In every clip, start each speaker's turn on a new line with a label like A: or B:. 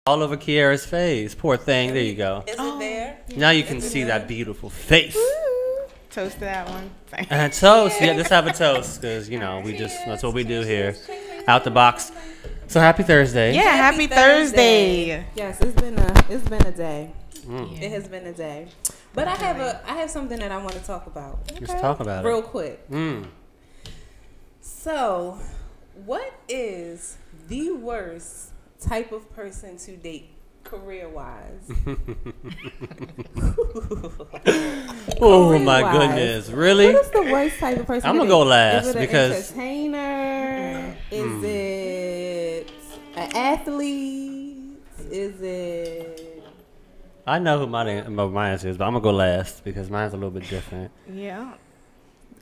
A: all over Kiara's face. Poor thing. There you go.
B: Is it there?
A: Now you can see that beautiful face.
C: Toast to that one.
A: And toast. Yeah, just have a toast because, you know, that's what we do here. Out the box. So happy Thursday.
C: Yeah, happy Thursday.
B: Yes, it's been a day. It has been a day. But I have something that I want to talk about.
A: Just talk about
B: real
A: it.
B: quick. So, what is the worst type of person to date career-wise?
A: Oh my goodness, really?
B: What is the worst type of person?
A: I'm
B: to
A: gonna
B: date?
A: go last
B: is it
A: because
B: an entertainer? Is it an athlete? Is it?
A: I know who my answer is, but I'm gonna go last because mine's a little bit different.
C: Yeah.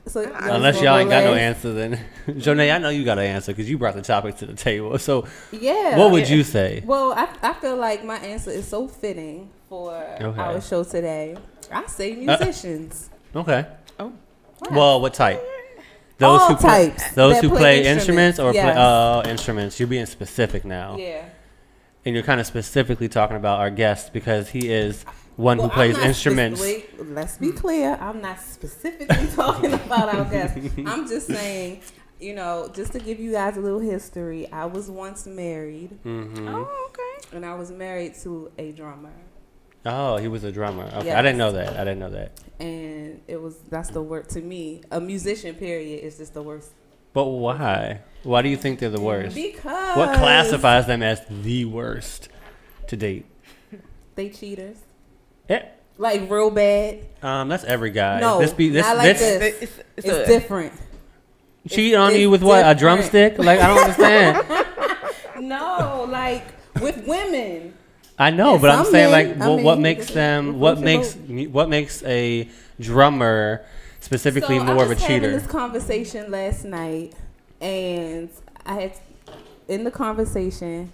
B: So
A: unless y'all ain't got no answer, then Jonay, I know you got an answer because you brought the topic to the table. So
B: yeah,
A: what would you say?
B: Well, I feel like my answer is so fitting for our show today. I say musicians.
A: Okay.
C: Oh.
A: Well, what type?
B: Those all types.
A: Those who play instruments or
B: yes.
A: play instruments. You're being specific now.
B: Yeah.
A: And you're kind of specifically talking about our guest because he is one who plays instruments.
B: Let's be clear. I'm not specifically talking about our guest. I'm just saying, you know, just to give you guys a little history. I was once married.
C: Oh, okay.
B: And I was married to a drummer.
A: Oh, he was a drummer. Okay,
B: yes.
A: I didn't know that.
B: And that's the word to me. A musician, period, is just the worst.
A: But why? Why do you think they're the worst?
B: Because
A: what classifies them as the worst to date?
B: They cheaters.
A: Yeah.
B: Like real bad.
A: That's every guy.
B: No, not like this. It's different.
A: Cheat on you with what? A drumstick? Like I don't understand.
B: No, like with women.
A: I know, but I'm saying like, what makes a drummer specifically more of a cheater? I was having
B: this conversation last night, and in the conversation,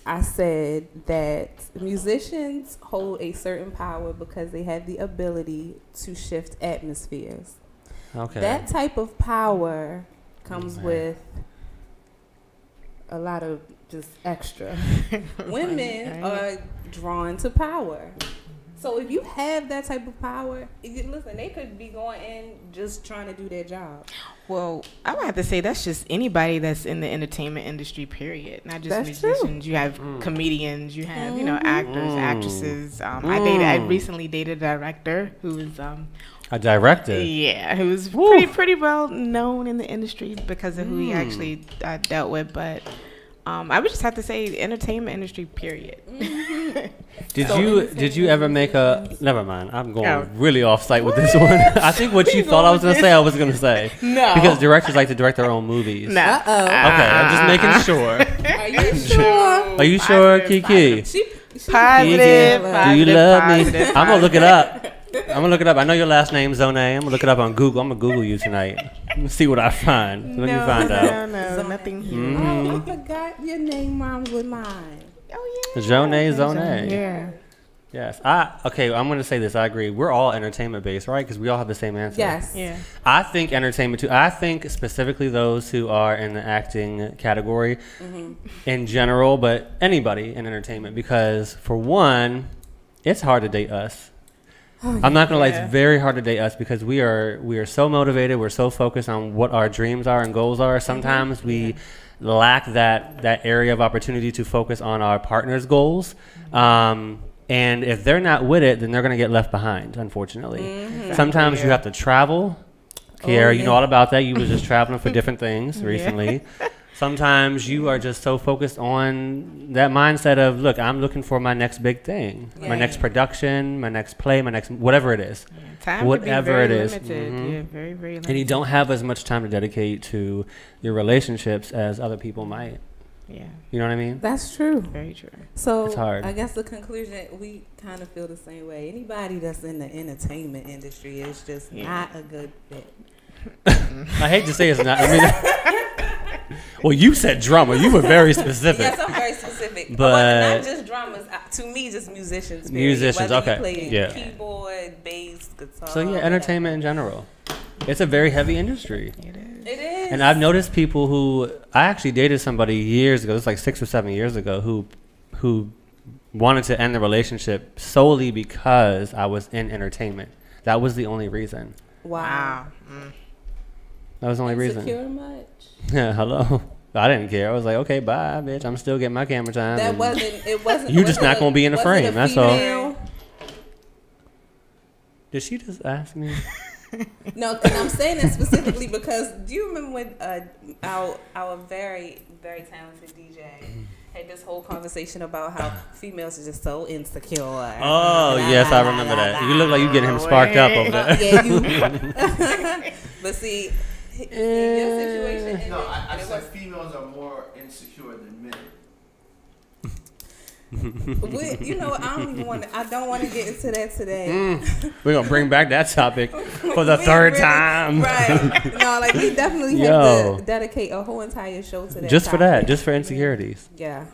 B: I said that musicians hold a certain power because they have the ability to shift atmospheres.
A: Okay.
B: That type of power comes with a lot of just extra. Women are drawn to power. So if you have that type of power, listen, they could be going in just trying to do their job.
C: Well, I would have to say that's just anybody that's in the entertainment industry, period. Not just
B: that's
C: musicians.
B: True.
C: You have comedians. You have, actors, actresses. I recently dated a director who was
A: a director.
C: Yeah, who's pretty well known in the industry because of who he actually dealt with. But I would just have to say entertainment industry, period.
A: Did you ever make a? Never mind. I'm going really off site with this one. I think what you thought I was gonna say, I was gonna say.
C: No,
A: because directors like to direct their own movies.
C: No.
A: Okay, I'm just making sure.
B: Are you sure?
A: Are you sure, Kiki?
C: Positive.
A: Do you love me? I'm gonna look it up. I know your last name's Zone. I'm gonna look it up on Google. I'm gonna Google you tonight. Let's see what I find. Let me find out.
C: No, nothing here.
B: Oh, I forgot your name rhymes with mine.
C: Oh yeah.
A: Zone.
C: Yeah.
A: Yes. I'm gonna say this. I agree. We're all entertainment based, right? Because we all have the same answer.
B: Yes.
C: Yeah.
A: I think entertainment too. I think specifically those who are in the acting category in general, but anybody in entertainment, because for one, it's hard to date us. I'm not gonna lie, it's very hard to date us because we are so motivated, we're so focused on what our dreams are and goals are. Sometimes we lack that area of opportunity to focus on our partner's goals. And if they're not with it, then they're gonna get left behind, unfortunately. Sometimes you have to travel. Kiara, you know all about that. You was just traveling for different things recently. Sometimes you are just so focused on that mindset of, look, I'm looking for my next big thing, my next production, my next play, my next whatever it is,
C: whatever it is. Yeah, very, very limited.
A: And you don't have as much time to dedicate to your relationships as other people might.
C: Yeah,
A: you know what I mean?
B: That's true.
C: Very true.
B: So
A: it's hard.
B: I guess the conclusion, we kind of feel the same way. Anybody that's in the entertainment industry is just not a good fit.
A: I hate to say it's not. I mean. Well, you said drummer. You were very specific.
B: Yes, I'm very specific.
A: But
B: not just drummers. To me, just musicians.
A: Musicians,
B: Whether
A: okay.
B: You play keyboard, bass, guitar.
A: So yeah, entertainment in general. It's a very heavy industry.
C: It is.
B: It is.
A: And I've noticed people who I actually dated somebody years ago. This was like 6 or 7 years ago who who wanted to end the relationship solely because I was in entertainment. That was the only reason.
B: Wow.
A: That was the only reason.
B: Insecure much?
A: Yeah, hello. I didn't care. I was like, okay, bye, bitch. I'm still getting my camera time.
B: That wasn't. It wasn't.
A: You just not gonna be in the
B: was
A: frame.
B: it a
A: That's all.
B: female?
A: Did she just ask me?
B: No, and I'm saying that specifically because do you remember when our very, very talented DJ had this whole conversation about how females are just so insecure?
A: Oh, yes, I remember that. You look like you getting him sparked up over there.
B: Yeah, you. But see, your situation.
D: No, I said females are more insecure than men.
B: You know, I don't want to get into that today.
A: We're gonna bring back that topic for the third time.
B: Right? No, like we definitely have to dedicate a whole entire show to that.
A: Just
B: topic.
A: for that, just for insecurities.
B: Yeah,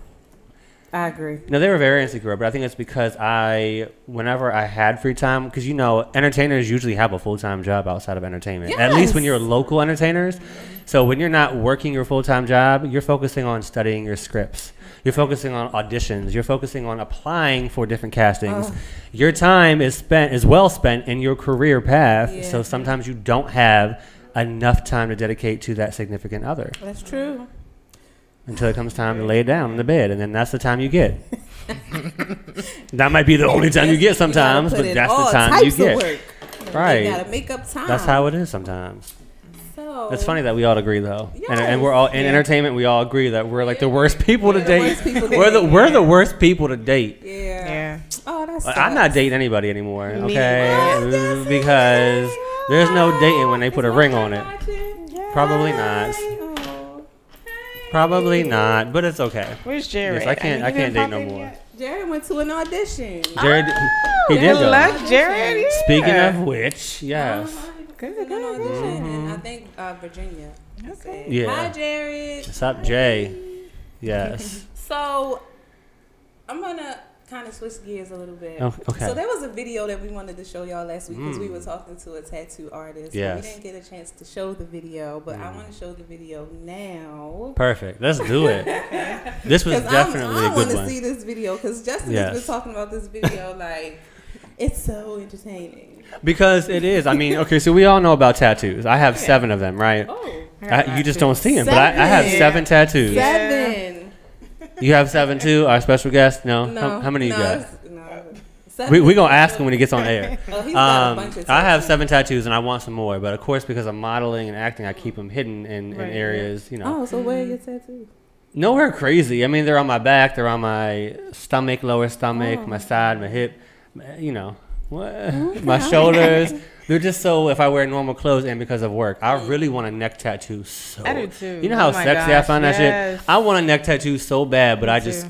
B: I agree.
A: No, they were very insecure, but I think it's because whenever I had free time, because you know, entertainers usually have a full-time job outside of entertainment.
B: Yes.
A: At least when you're local entertainers. So when you're not working your full-time job, you're focusing on studying your scripts. You're focusing on auditions. You're focusing on applying for different castings. Your time is well spent in your career path.
B: Yeah.
A: So sometimes you don't have enough time to dedicate to that significant other
B: That's true.
A: until it comes time to lay it down in the bed, and then that's the time you get. That might be the only time you get sometimes,
B: You gotta
A: but
B: put in
A: that's
B: all
A: the time you
B: types of
A: get.
B: work.
A: Right.
B: You gotta make up time.
A: That's how it is sometimes.
B: So
A: It's funny that we all agree though, and
B: Yes.
A: we're all in entertainment. We all agree that we're like the worst people to
B: We're the
A: date.
B: worst people to
A: We're
B: date.
A: the worst people to date.
B: Yeah. Oh, that's.
A: Like, I'm not dating anybody anymore,
C: Me
A: okay?
B: neither.
A: Because there's no dating when they put a ring on it. Probably not. Probably not, but it's okay.
C: Where's Jared?
A: Yes, I can't
C: mean, he
A: date
C: didn't
A: no
C: pop in
A: more.
C: yet?
B: Jared went to an audition.
A: Jared, he did
C: Good
A: go.
C: luck, Jared. Yeah.
A: Speaking of which, yes.
C: Good,
B: An
C: good,
B: audition, and I think Virginia.
C: Okay.
A: Yeah.
B: Hi, Jared.
A: What's up, Jay? Yes.
B: So I'm gonna kind of switch gears a little bit.
A: Oh, okay.
B: So there was a video that we wanted to show y'all last week because we were talking to a tattoo artist.
A: Yes.
B: We didn't get a chance to show the video, but I want to show the video now.
A: Perfect. Let's do it. This was
B: Because
A: definitely
B: I
A: a
B: want
A: good
B: to
A: one.
B: see this video because Justin
A: Yes.
B: has been talking about this video like it's so entertaining.
A: Because it is. I mean, okay, so we all know about tattoos. I have 7 of them, right?
B: Oh,
A: You just don't see them, but I have 7 tattoos.
B: 7.
A: You have 7 too? Our special guest? No?
B: No.
A: How many you got?
B: No.
A: We're going to ask him when he gets on air.
B: Oh, he's got a bunch of
A: I have
B: tattoos.
A: 7 tattoos and I want some more, but of course because of modeling and acting, I keep them hidden in
C: Right.
A: areas, you know.
B: Oh, so where are your tattoos?
A: Nowhere crazy. I mean, they're on my back, they're on my stomach, lower stomach, my side, my hip, you know, my shoulders. They're just so if I wear normal clothes and because of work. I really want a neck tattoo so.
C: I do too.
A: You know how
C: Oh my
A: sexy I
C: gosh,
A: find that
C: yes.
A: shit? I want a neck tattoo so bad, but
C: Me
A: I
C: too.
A: just,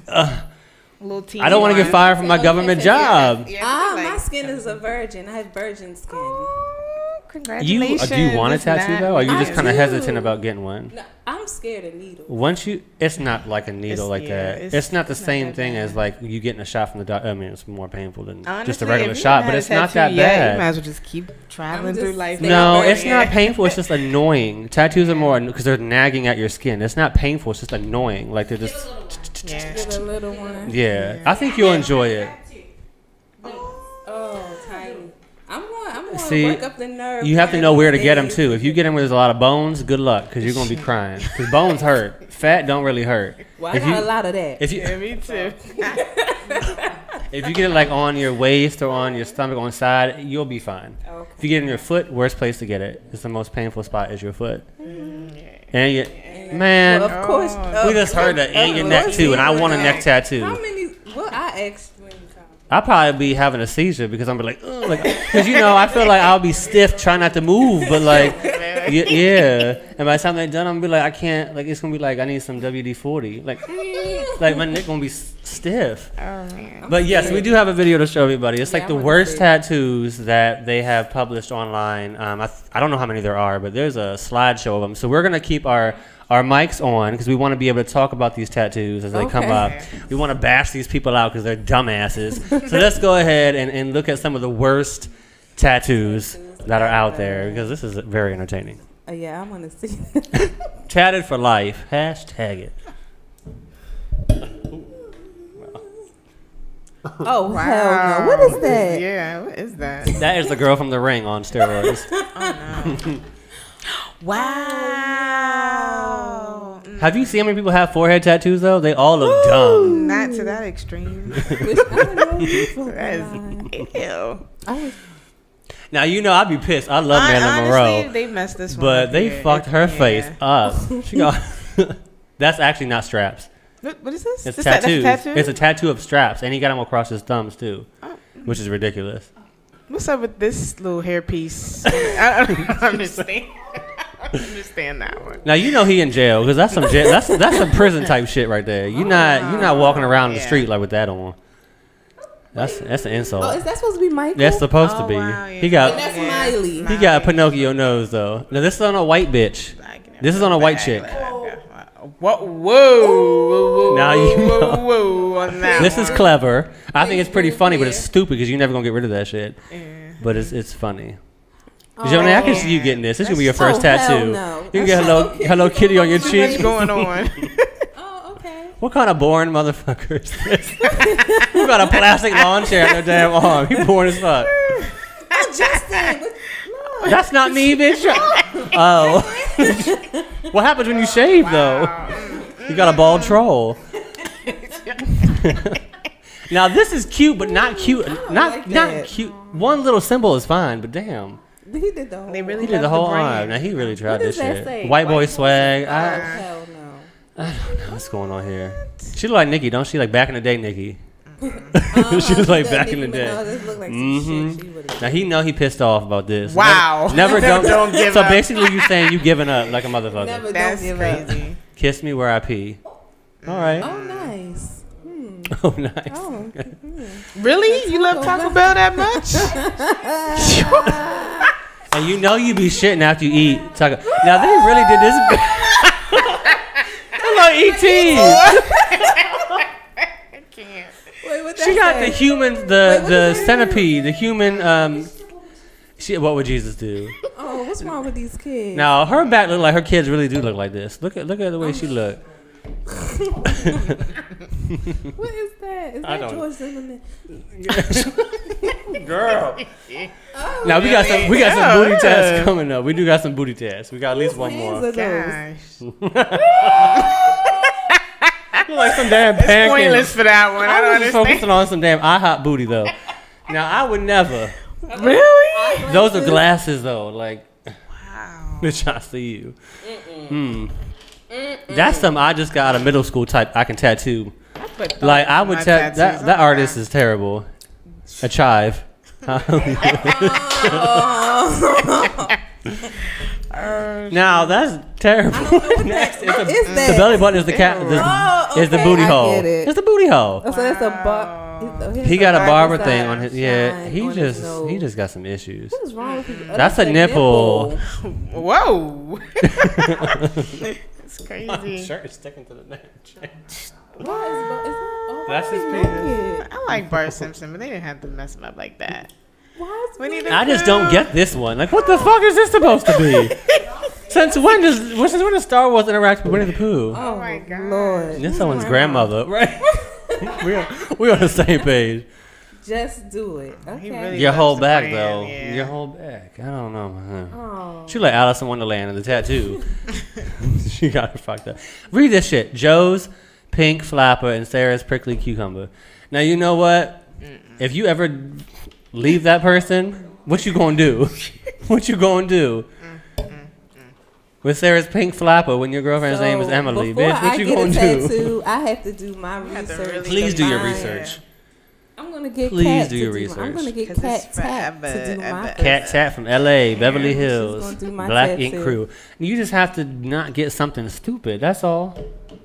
C: Little teeny
A: I don't want to get
C: one.
A: fired from my government job.
C: Yeah,
B: My
C: like-
B: skin is a virgin. I have virgin skin.
C: Oh,
A: Do
C: congratulations.
A: you want a
C: It's
A: tattoo
C: not-
A: though? Or are you
B: I
A: just kind of
B: do.
A: hesitant about getting one?
B: No, I'm scared of needles.
A: Once it's not like a needle
C: It's-
A: like
C: yeah,
A: that.
C: it's-
A: It's not the
C: it's not
A: same
C: that
A: thing
C: bad.
A: as like you getting a shot from the doctor. I mean, it's more painful than just a
C: Honestly,
A: regular
C: if you
A: shot,
C: don't
A: but
C: have
A: it's
C: a
A: not that
C: tattoo yet, You might
A: bad.
C: as well just keep traveling
B: just
C: through life.
B: stay
A: No,
B: out
A: it's
B: there.
A: not painful. It's just annoying. Tattoos are more because they're nagging at your skin. It's not painful. It's just annoying. Like they're just.
C: Yeah.
B: Get a little one.
A: Yeah, I think you'll enjoy it.
B: Oh, tiny. I'm going
A: See,
B: to work up the nerve.
A: You have to
B: one
A: know
B: of
A: where to
B: these
A: get them
B: days.
A: too. If you get them where there's a lot of bones, good luck because you're gonna be crying. Because bones hurt. Fat don't really hurt.
B: Well, I
A: If
B: got
A: you
B: a lot of that.
A: if you
C: Yeah, me too.
A: if you get it like on your waist or on your stomach on side, you'll be fine.
B: Okay.
A: If you get it in your foot, worst place to get it. It's the most painful spot is your foot. And you, man,
B: Well, of course.
A: we just heard that and your neck too, and I want a neck
B: How
A: tattoo.
B: many? Well, I asked when you come.
A: I'll probably be having a seizure because I'm like, ugh, like, because you know I feel like I'll be stiff trying not to move, but like, yeah. And by the time they're done, I'm gonna be like, I can't, like, it's gonna be like I need some WD-40, like my neck gonna be stiff.
C: Oh man.
A: But yes, we do have a video to show everybody. It's
B: Yeah,
A: like
B: I
A: the
B: wanna
A: worst
B: see.
A: tattoos that they have published online. I don't know how many there are, but there's a slideshow of them. So we're gonna keep our mics on because we want to be able to talk about these tattoos as they come up. We want to bash these people out because they're dumbasses. So let's go ahead and look at some of the worst tattoos that are out there because this is very entertaining.
B: Yeah, I want to see.
A: Tatted for life. Hashtag it.
B: Oh hell no! What is that?
C: Yeah, what is that?
A: That is the girl from The Ring on steroids.
C: Wow.
A: Have you seen how many people have forehead tattoos though? They all look dumb.
C: Not to that extreme.
B: Bitch, I know you fucking
C: That
B: lying.
C: is ew.
B: I was
A: Now you know I'd be pissed. I love Marilyn
C: Honestly,
A: Monroe,
C: they messed this one
A: but
C: up
A: they
C: here.
A: fucked her
C: Yeah.
A: face up. She got. That's actually not straps.
C: What is this?
A: It's
C: That's
A: tattoos.
C: a tattoo?
A: It's a tattoo of straps, and he got them across his thumbs too,
C: Oh.
A: which is ridiculous.
C: What's up with this little hairpiece? I don't understand. I don't understand that one.
A: Now you know he in jail because that's some jail. That's some prison type shit right there. You're not walking around the
C: Yeah.
A: street like with that on. That's an
B: Oh,
A: insult.
B: is that supposed to be Michael?
A: That's supposed to
C: Oh,
A: be.
C: wow, yeah.
A: He got
B: And that's Miley.
A: he got a Pinocchio nose though. Now this is on a white bitch. This is on a white chick.
C: Whoa, whoa,
A: Now you know.
C: whoa, on that
A: This is
C: one.
A: clever. I think it's pretty funny, but it's stupid because you're never gonna get rid of that shit. But it's funny. Johnny, I can see you getting this. This gonna be your first tattoo.
B: Hell no.
A: You can get Hello Kitty on your
C: What's
A: cheek.
C: going on?
B: Oh, okay.
A: What kind of boring motherfucker is this? Who got a plastic lawn chair on their damn arm? You boring as fuck.
B: Oh, Justin. Look.
A: That's not me, bitch. Oh. What happens when you shave though? You got a bald troll. Now this is cute, but not cute. Not
B: like that.
A: cute. One little symbol is fine, but damn,
B: He did the whole.
C: They really
A: he did the
C: love
A: whole
C: brand.
A: arm. Now he really tried
B: What
A: this
B: does that
A: shit.
B: say?
A: White boy swag.
B: Oh, hell no.
A: I don't know what's going on here. She look like Nicki, don't she? Like back in the day, Nicki.
B: Uh-huh,
A: She was like
B: doesn't
A: back in the
B: even
A: day.
B: know. This look like some
A: Mhm.
B: shit she would've
A: Now he know he pissed off about this.
C: Wow.
A: Never
C: Don't give
A: So
C: up.
A: basically, you saying you giving up like a motherfucker.
B: Never
C: That's
B: don't give up.
C: crazy.
A: Kiss me where I pee. All right.
B: Oh, nice.
A: Oh, nice.
B: Oh.
C: Really? You love Taco Bell that much?
A: And you know you be shitting after you eat taco. Now they really did this. Hello, ET.
C: I can't.
B: Wait, what
A: She
B: that
A: got
B: say?
A: the human,
B: what
A: the
B: is that?
A: centipede, the human. She, what would Jesus do?
B: Oh, what's wrong with these kids?
A: Now her back look like her kids really do look like this. Look at the way she look.
B: What is that? Is
A: I
B: that
A: don't-
B: George Zimmerman?
A: Girl.
B: Oh,
A: Now we got some
C: Oh,
A: booty
C: yeah.
A: tests coming up. We do got some booty tests. We got at least one
B: hands
A: more.
B: are those?
C: Gosh.
A: Look like some damn pancakes.
C: Pointless for that one. I
A: I
C: don't
A: was just
C: understand.
A: focusing on some damn IHOP booty though. Now I would never.
C: Really?
A: Those are glasses though. Like,
C: Wow.
A: bitch, I see you. That's something I just got out of middle school type. I can tattoo.
C: But
A: Like I would
C: my
A: that
C: tattoos,
A: that
C: oh my
A: artist
C: God.
A: is terrible. A chive. Now that's terrible. Next, it's
B: What is
A: the
B: that?
A: belly button is the cat.
B: Oh,
A: Is the
B: okay,
A: booty
B: I
A: hole?
B: get it.
A: It's the booty hole.
B: Oh, so that's a bar.
A: He got a barber
B: side
A: thing on his. Yeah,
B: shine
A: he
B: on his
A: just
B: nose.
A: he just got some issues.
B: What is wrong with you? Oh,
A: That's a nipple.
C: Whoa. It's crazy.
A: Shirt is sticking to the neck.
B: Why is that?
A: That's his
B: penis.
C: I like Bart Simpson, but they didn't have to mess him up like that.
B: Why is
C: Winnie the
A: I just don't get this one. Like, what the fuck is this supposed to be? Since when does Star Wars interact with Winnie the Pooh?
B: Oh
C: my
B: my
C: God.
B: Lord.
A: This someone's grandmother, right? we on the same page.
B: Just do it.
C: He
B: Okay.
C: really
A: Your
C: loves
A: whole
C: the
A: back
C: brand,
A: though.
C: yeah.
A: Your whole back. I don't know, man.
B: Oh.
A: She like Alice in Wonderland in the tattoo. She got her fucked up. Read this shit. Joe's pink flapper and Sarah's prickly cucumber. Now you know what? If you ever leave that person, what you gonna do? What you gonna do? With Sarah's pink flapper when your girlfriend's name is Emily,
B: before
A: bitch, what
B: I
A: you
B: get
A: gonna
B: a
A: do?
B: tattoo, I have to do my
C: have to
B: research.
C: really
A: Please do your
B: Mine.
A: research.
B: I'm gonna get
A: Please
B: Kat
A: do
B: to
A: your
B: I'm
A: research.
B: gonna get
C: 'Cause
B: Cat
C: it's
B: Tap to
C: forever,
B: do my
C: ever.
A: Cat Tat from LA, Beverly
B: She's
A: Hills,
B: gonna do my
A: Black
B: tattoo.
A: Ink Crew. You just have to not get something stupid. That's all.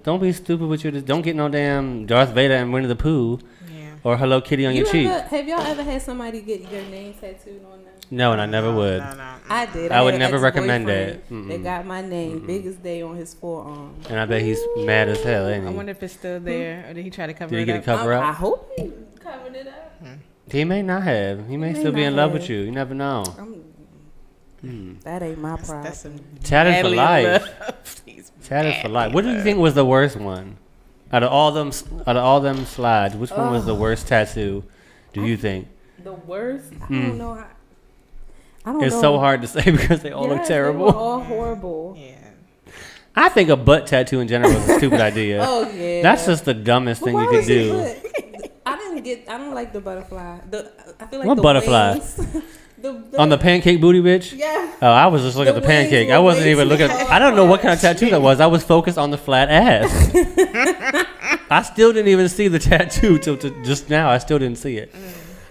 A: Don't be stupid with your. Don't get no damn Darth Vader and Winnie the Pooh
C: Yeah.
A: or Hello Kitty on your cheek.
B: Have y'all ever had somebody get their name tattooed on them?
A: No, and I never would.
C: No, no.
B: I did.
A: I would
B: had an
A: never recommend
B: ex-boyfriend
A: that.
B: That got my name, biggest day on his forearm.
A: And I bet he's mad as hell, ain't
C: I
A: he?
C: wonder if it's still there, or did he try to cover
A: Did he
C: it
A: get
C: up?
A: it covered
B: I
A: up?
B: hope he covered it up.
A: He may not have. He may
B: may
A: still be in
B: not
A: love
B: have.
A: with you. You never know.
B: That ain't my problem.
C: That's some
A: Tatted for
C: madly
A: life.
C: love. He's
A: Tatted for life.
C: madly
A: What do you
C: love.
A: think was the worst one? out of all them slides, which one was the worst tattoo? Do you think?
B: The worst? I don't know. I don't
A: It's
B: know.
A: so hard to say because they all look
B: Yes,
A: terrible.
B: They were all horrible.
C: Yeah.
A: I think a butt tattoo in general is a stupid idea.
B: Oh yeah.
A: That's just the dumbest
B: But
A: thing
B: why
A: you could
B: was it
A: do.
B: butt? I don't like the butterfly. I feel like
A: What
B: the
A: butterfly?
B: wings-
A: On the pancake booty, bitch?
B: yeah.
A: Oh, I was just looking at
B: The
A: the pancake.
B: wings
A: I
B: were
A: wasn't
B: way
A: even
B: too
A: looking. I don't know what kind of tattoo that was. I was focused on the flat ass. I still didn't even see the tattoo till just now. I still didn't see it.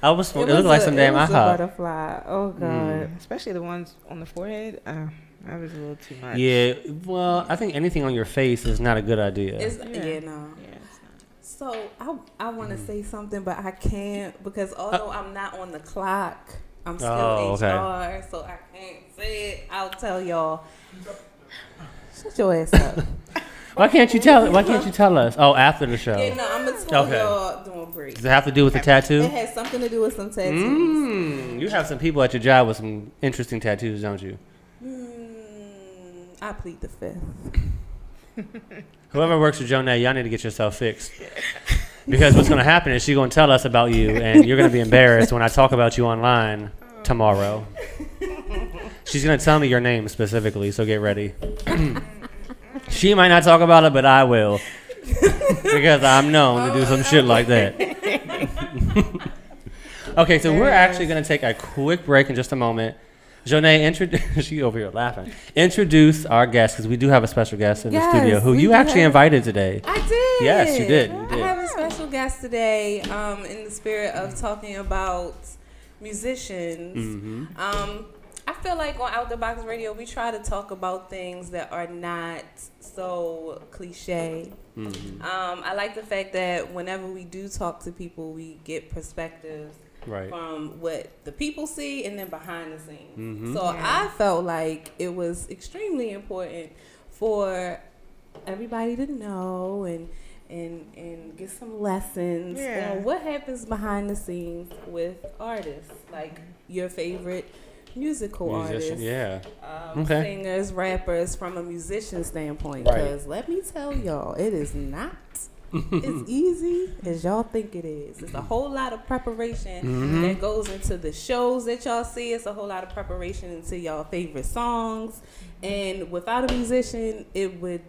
A: It looked like some damn
B: It was a
A: IHOP.
B: butterfly. Oh god.
C: Especially the ones on the forehead. That was a little too much.
A: Yeah, well, I think anything on your face is not a good idea.
B: It's,
C: Yeah.
B: no.
C: Yeah, it's not.
B: So I want to say something, but I can't because although I'm not on the clock, I'm still HR,
A: okay.
B: so I can't say it. I'll tell y'all. Shut your ass up.
A: Why can't you tell us? Oh, after the show.
B: Yeah, no, I'm gonna tell
A: Okay.
B: y'all during break.
A: Does it have to do with the tattoo?
B: It has something to do with some tattoos.
A: You have some people at your job with some interesting tattoos, don't you?
B: I plead the fifth.
A: Whoever works with Jonay, y'all need to get yourself fixed. Because what's going to happen is she's going to tell us about you, and you're going to be embarrassed when I talk about you online tomorrow. She's going to tell me your name specifically, so get ready. She might not talk about it, but I will. Because I'm known to do some shit like that. Okay, so we're actually going to take a quick break in just a moment. Jonay, she over here laughing. Introduce our guest, because we do have a special guest in the
B: Yes,
A: studio who
B: we
A: you
B: do
A: actually
B: have-
A: invited today.
B: I did.
A: Yes, you did. You
B: I
A: did.
B: have a special guest today in the spirit of talking about musicians.
A: Mm-hmm.
B: I feel like on Out the Box Radio, we try to talk about things that are not so cliche.
A: Mm-hmm.
B: I like the fact that whenever we do talk to people, we get perspectives
A: Right.
B: from what the people see and then behind the scenes.
A: Mhm.
B: So I felt like it was extremely important for everybody to know and get some lessons
C: Yeah.
B: on what happens behind the scenes with artists, like your favorite musical
A: Musician,
B: artists,
A: yeah. Okay.
B: singers, rappers, from a musician standpoint.
A: Right.
B: Because let me tell y'all, it is not as easy as y'all think it is. It's a whole lot of preparation
A: Mm-hmm.
B: that goes into the shows that y'all see. It's a whole lot of preparation into y'all favorite songs. And without a musician, it wouldn't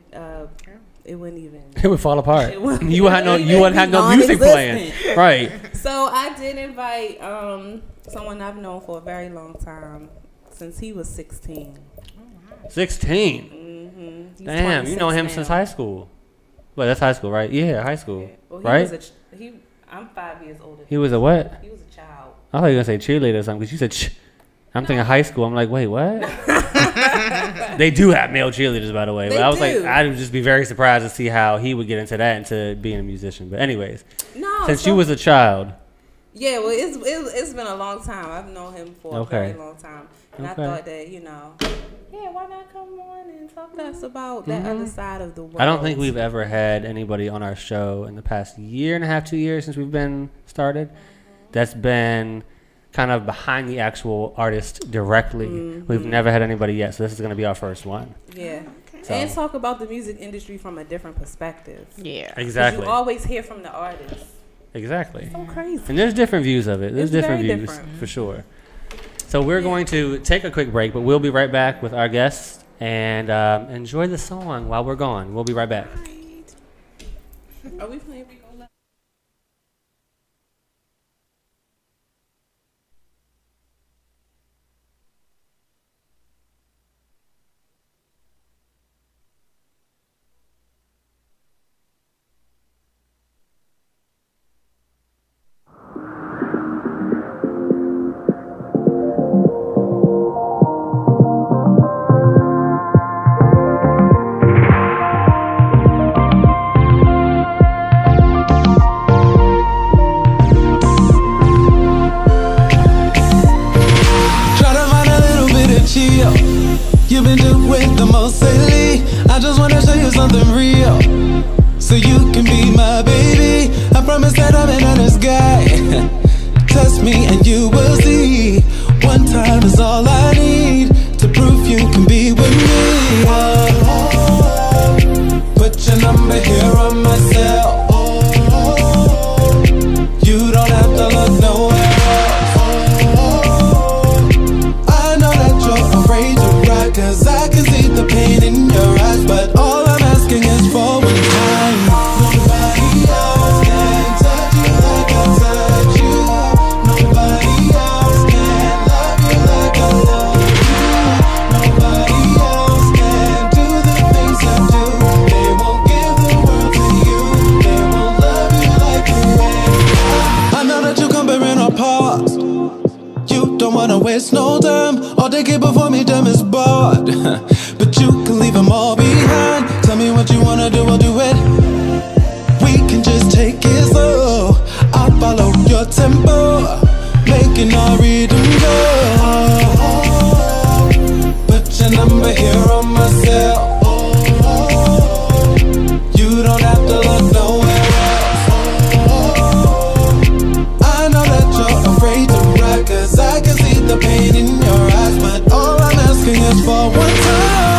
B: even.
A: It would fall apart.
B: It would-
A: You wouldn't have no music playing.
B: non-existent.
A: Right.
B: So I did invite someone I've known for a very long time, since he was 16.
A: 16.
B: He's
A: Damn, you know
B: 26
A: him
B: now.
A: since high school. Well, that's high school, right? Yeah, high school.
B: Well,
A: right?
B: I'm 5 years older.
A: He was a what?
B: He was a child.
A: I thought you were going to say cheerleader or something because you said I'm thinking high school. I'm like, wait, what? They do have male cheerleaders, by the way. But
B: They
A: I was
B: do.
A: like, I'd just be very surprised to see how he would get into that, into being a musician. But anyways,
B: No,
A: since
B: so-
A: you was a child.
B: Yeah, well, it's been a long time. I've known him for a
A: Okay.
B: very long time, and
A: Okay.
B: I thought that yeah, why not come on and talk to us about that other side of the world?
A: I don't think we've ever had anybody on our show in the past year and a half, 2 years since we've been started that's been kind of behind the actual artist directly. We've never had anybody yet, so this is going to be our first one.
B: Yeah,
A: So-
B: and talk about the music industry from a different perspective.
C: Yeah.
B: 'Cause
A: Exactly.
B: you always hear from the artist.
A: Exactly.
B: So crazy.
A: And there's different views of it. There's
B: It's
A: different
B: very
A: views
B: different.
A: for sure. So we're going to take a quick break, but we'll be right back with our guests and enjoy the song while we're gone. We'll be right back.
B: Are we playing Rico Love?
E: Thank wanna waste no time. All they keep before me, them is bored. But you can leave them all behind. Tell me what you wanna do, I'll do it. We can just take it slow. I'll follow your tempo, making our rhythm go. Put your number here on my cell. You don't have to look nowhere else. I know that you're afraid to ride, 'cause I can see the pain in your eyes. But all I'm asking is for one time.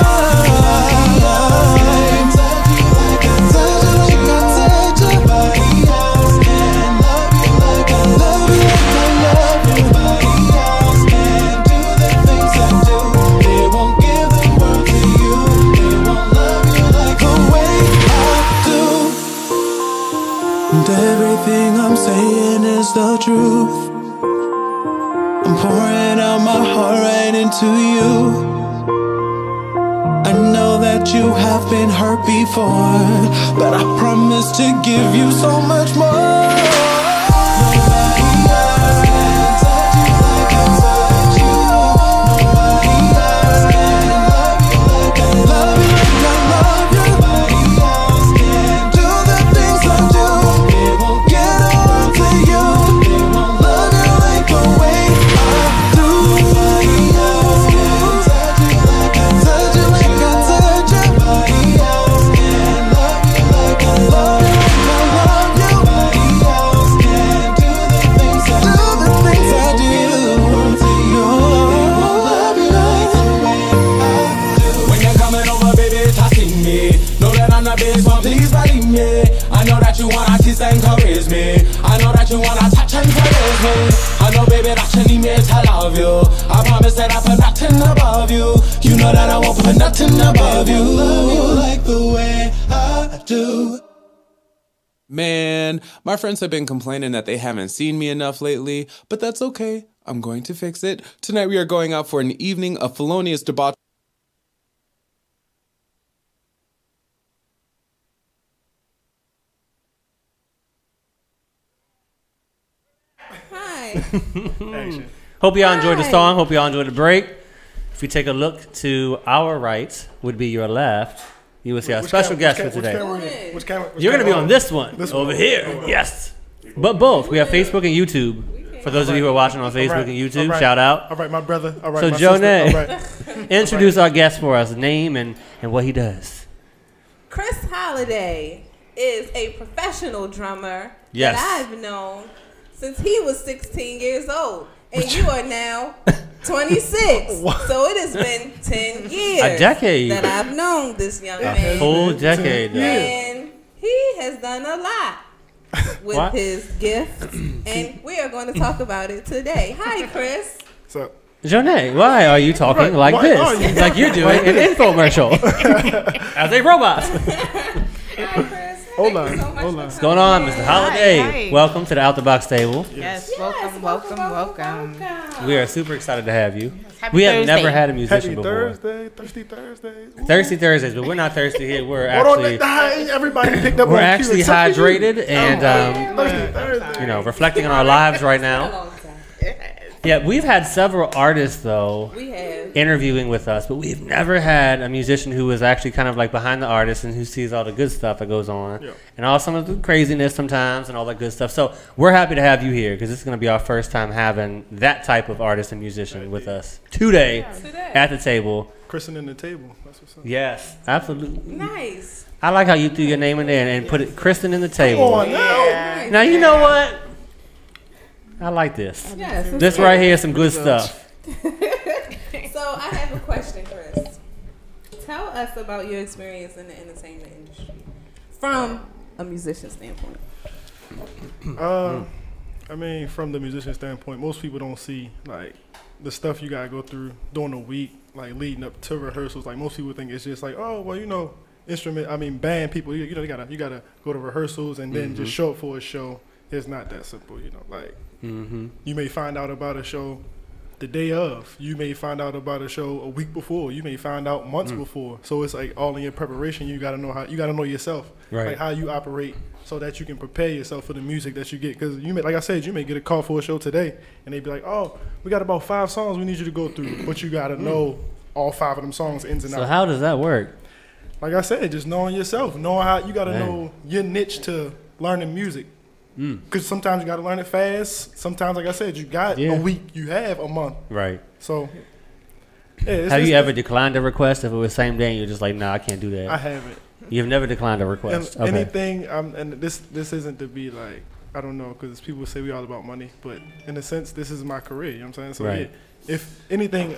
E: Everything I'm saying is the truth. I'm pouring out my heart right into you. I know that you have been hurt before, but I promise to give you so much more. Encourage me. I know that you wanna touch and caress me. I know, baby, that you need me to love you. I promise that I put nothing above you. You know that I won't put nothing above you. Love you like the way I do. Man, my friends have been complaining that they haven't seen me enough lately, but that's okay. I'm going to fix it. Tonight we are going out for an evening of felonious debauchery.
A: Hope y'all enjoyed the song. Hope y'all enjoyed the break. If you take a look to our right, would be your left, you will see our special guest for today.
F: Which camera?
A: You're going to be on this one over here. Yes. But both. We have Facebook and YouTube. For those of you who are watching on Facebook and YouTube, shout out.
F: All right, my brother. All right,
A: so,
F: my
A: Jonay, introduce our guest for us, name and what he does.
B: Chris Holiday is a professional drummer that I've known since he was 16 years old. And you are now 26. So it has been 10 years.
A: A decade.
B: That I've known this young man.
A: A full decade.
B: And he has done a lot with his gifts. And we are going to talk about it today. Hi, Chris.
F: What's up?
A: Jonay, why are you talking like this? Like you're doing an infomercial as a robot.
B: Hi, Chris.
F: Hold on.
A: What's going on, Mr. Holiday?
C: Hi.
A: Welcome to the Out the Box table.
C: Yes, welcome.
A: We are super excited to have you.
C: Happy
A: We have
C: Thursday.
A: never had a musician before.
F: Thirsty Thursdays.
A: Thirsty Thursdays, but we're not thirsty here. We're
F: Everybody picked up.
A: we're
F: on
A: actually
F: cue.
A: hydrated and
F: Thirsty Thursday.
A: reflecting on our lives right now. Yeah, we've had several artists though
B: We have.
A: interviewing with us, but we've never had a musician who is actually kind of like behind the artist and who sees all the good stuff that goes on and all some of the craziness sometimes and all that good stuff. So we're happy to have you here because this is going to be our first time having that type of artist and musician with us today at the table.
F: Christening the table. That's what's up.
A: Yes, absolutely.
B: Nice.
A: I like how you threw your name in there and put it Kristen in the table.
F: Come on now.
A: Now you know what? I like this.
B: Yes.
A: This right here is some good stuff.
B: So I have a question, Chris. Tell us about your experience in the entertainment industry from a musician standpoint.
F: I mean, from the musician standpoint, most people don't see like the stuff you gotta go through during the week, like leading up to rehearsals. Like most people think it's just like, oh, well, band people, you gotta go to rehearsals and then just show up for a show. It's not that simple, like you may find out about a show the day of. You may find out about a show a week before. You may find out months before. So it's like all in your preparation. You got to know you got to know yourself, like how you operate, so that you can prepare yourself for the music that you get. Because you may, like I said, you may get a call for a show today, and they be like, "Oh, we got about 5 songs we need you to go through," but you got to know all 5 of them songs ins and outs.
A: So how does that work?
F: Like I said, just knowing yourself, knowing how you got to know your niche to learning music. Because sometimes you got to learn it fast. Sometimes, like I said, you got a week, you have a month.
A: Right.
F: So, yeah.
A: Have you ever declined a request if it was same day and you're just like, nah, I can't do that?
F: I haven't.
A: You've never declined a request?
F: And anything, and this isn't to be like, I don't know, because people say we all about money, but in a sense, this is my career, you know what I'm saying? So, yeah, if anything,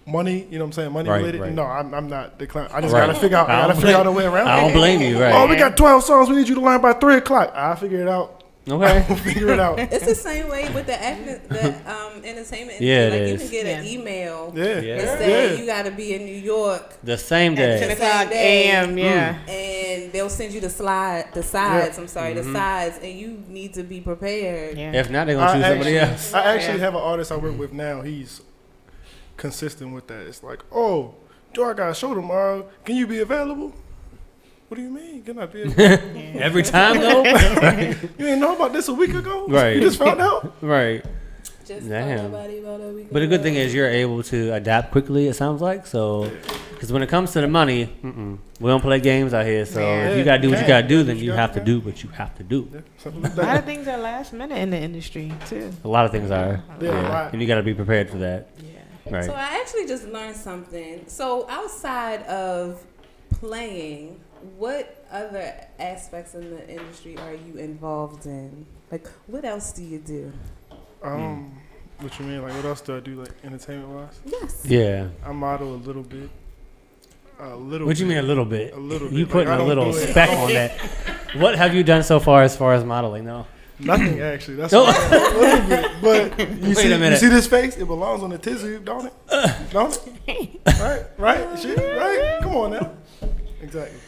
F: money, you know what I'm saying, money related, no, I'm not declining. I just got to figure out a way around it.
A: I don't blame you, right.
F: Oh, we got 12 songs we need you to learn by 3 o'clock. I'll figure it out.
A: Okay.
F: We'll figure it out.
B: It's the same way with the entertainment industry.
A: Yeah,
B: like
A: it
B: you
A: is.
B: can get an email
F: Yeah.
B: that say you got to be in New York
A: The same
B: at
A: day.
C: 10
B: the
C: o'clock
B: same day,
C: a.m. Yeah.
B: and they'll send you the sides. The sides, and you need to be prepared.
C: Yeah.
A: If not, they're going to choose somebody else.
F: I actually have an artist I work with now. He's consistent with that. It's like, oh, Joe, I got a show tomorrow. Can you be available? What do you mean? Can I be available?
A: Every time, though?
F: You ain't know about this a week ago?
A: Right.
F: You just found out?
A: Right.
B: Just
A: Damn.
B: nobody about a week
A: But the good thing
B: ago.
A: is you're able to adapt quickly, it sounds like. So, because when it comes to the money, we don't play games out here. So if you got to do what you got to do, then you have to do what you have to do.
F: Yeah, something like
C: A lot
F: that.
C: of things are last minute in the industry too.
A: A lot of things are.
F: Yeah, a lot.
A: And you got to be prepared for that.
C: Yeah.
A: Right.
B: So I actually just learned something. So outside of playing, what other aspects in the industry are you involved in? Like, what else do you do?
F: What you mean? Like, what else do I do, like, entertainment-wise?
B: Yes.
A: Yeah.
F: I model a little bit.
A: What you mean a little bit?
F: A little
A: You
F: bit.
A: putting
F: Like, I
A: a
F: don't
A: little
F: do it.
A: spec on that. What have you done so far as modeling, though?
F: Nothing, actually. That's
A: Oh.
F: what a little bit. But you
A: Wait
F: see,
A: a minute.
F: you see this face? It belongs on the tizzy, don't it? Don't it? Right? Shit, right? Come on now. Exactly.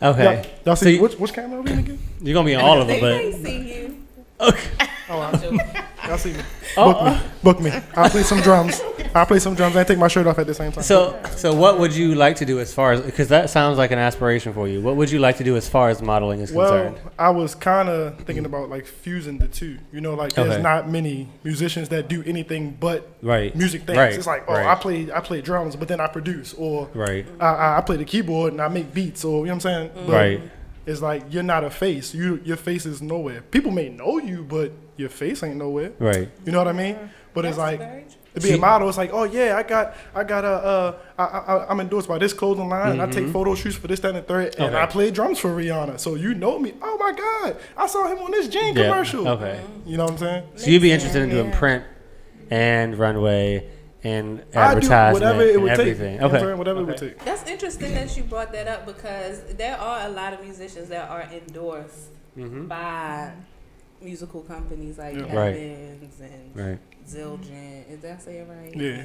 A: Okay.
F: Y'all
A: So
F: see,
A: you-
F: which camera are we in again?
A: You're going to be in all of them,
B: They
A: but.
B: ain't see you.
A: Okay.
F: Y'all see me.
A: Oh,
F: Book me. I'll play some drums. and take my shirt off at the same time.
A: So what would you like to do as far as, because that sounds like an aspiration for you. What would you like to do as far as modeling is
F: Well,
A: concerned?
F: I was kind of thinking about like fusing the two. You know, like there's
A: Okay.
F: not many musicians that do anything but
A: Right.
F: music things.
A: Right.
F: It's like, oh,
A: Right.
F: I play drums, but then I produce, or
A: Right.
F: I play the keyboard and I make beats, or you know what I'm saying? But
A: Right.
F: It's like you're not a face. Your face is nowhere. People may know you, but your face ain't nowhere.
A: Right.
F: You know what I mean? But it's like
B: very
F: to be a model. It's like, oh yeah, I'm endorsed by this clothing line. And I take photo shoots for this, that, and the third, and
A: Okay.
F: I play drums for Rihanna. So you know me. Oh my God, I saw him on this jean
A: Yeah.
F: commercial.
A: Okay.
F: You know what I'm saying?
A: So you'd be interested in doing
C: Yeah.
A: print and runway and
F: I do
A: advertisement
F: whatever it
A: and
F: would take.
A: everything.
F: You know what I'm
A: Okay.
F: saying? Whatever it would take.
B: That's interesting that you brought that up because there are a lot of musicians that are endorsed by musical companies like
F: Yeah.
A: Right.
B: Evans and
A: Right.
B: Zildjian. Did I say it right?
F: Yeah.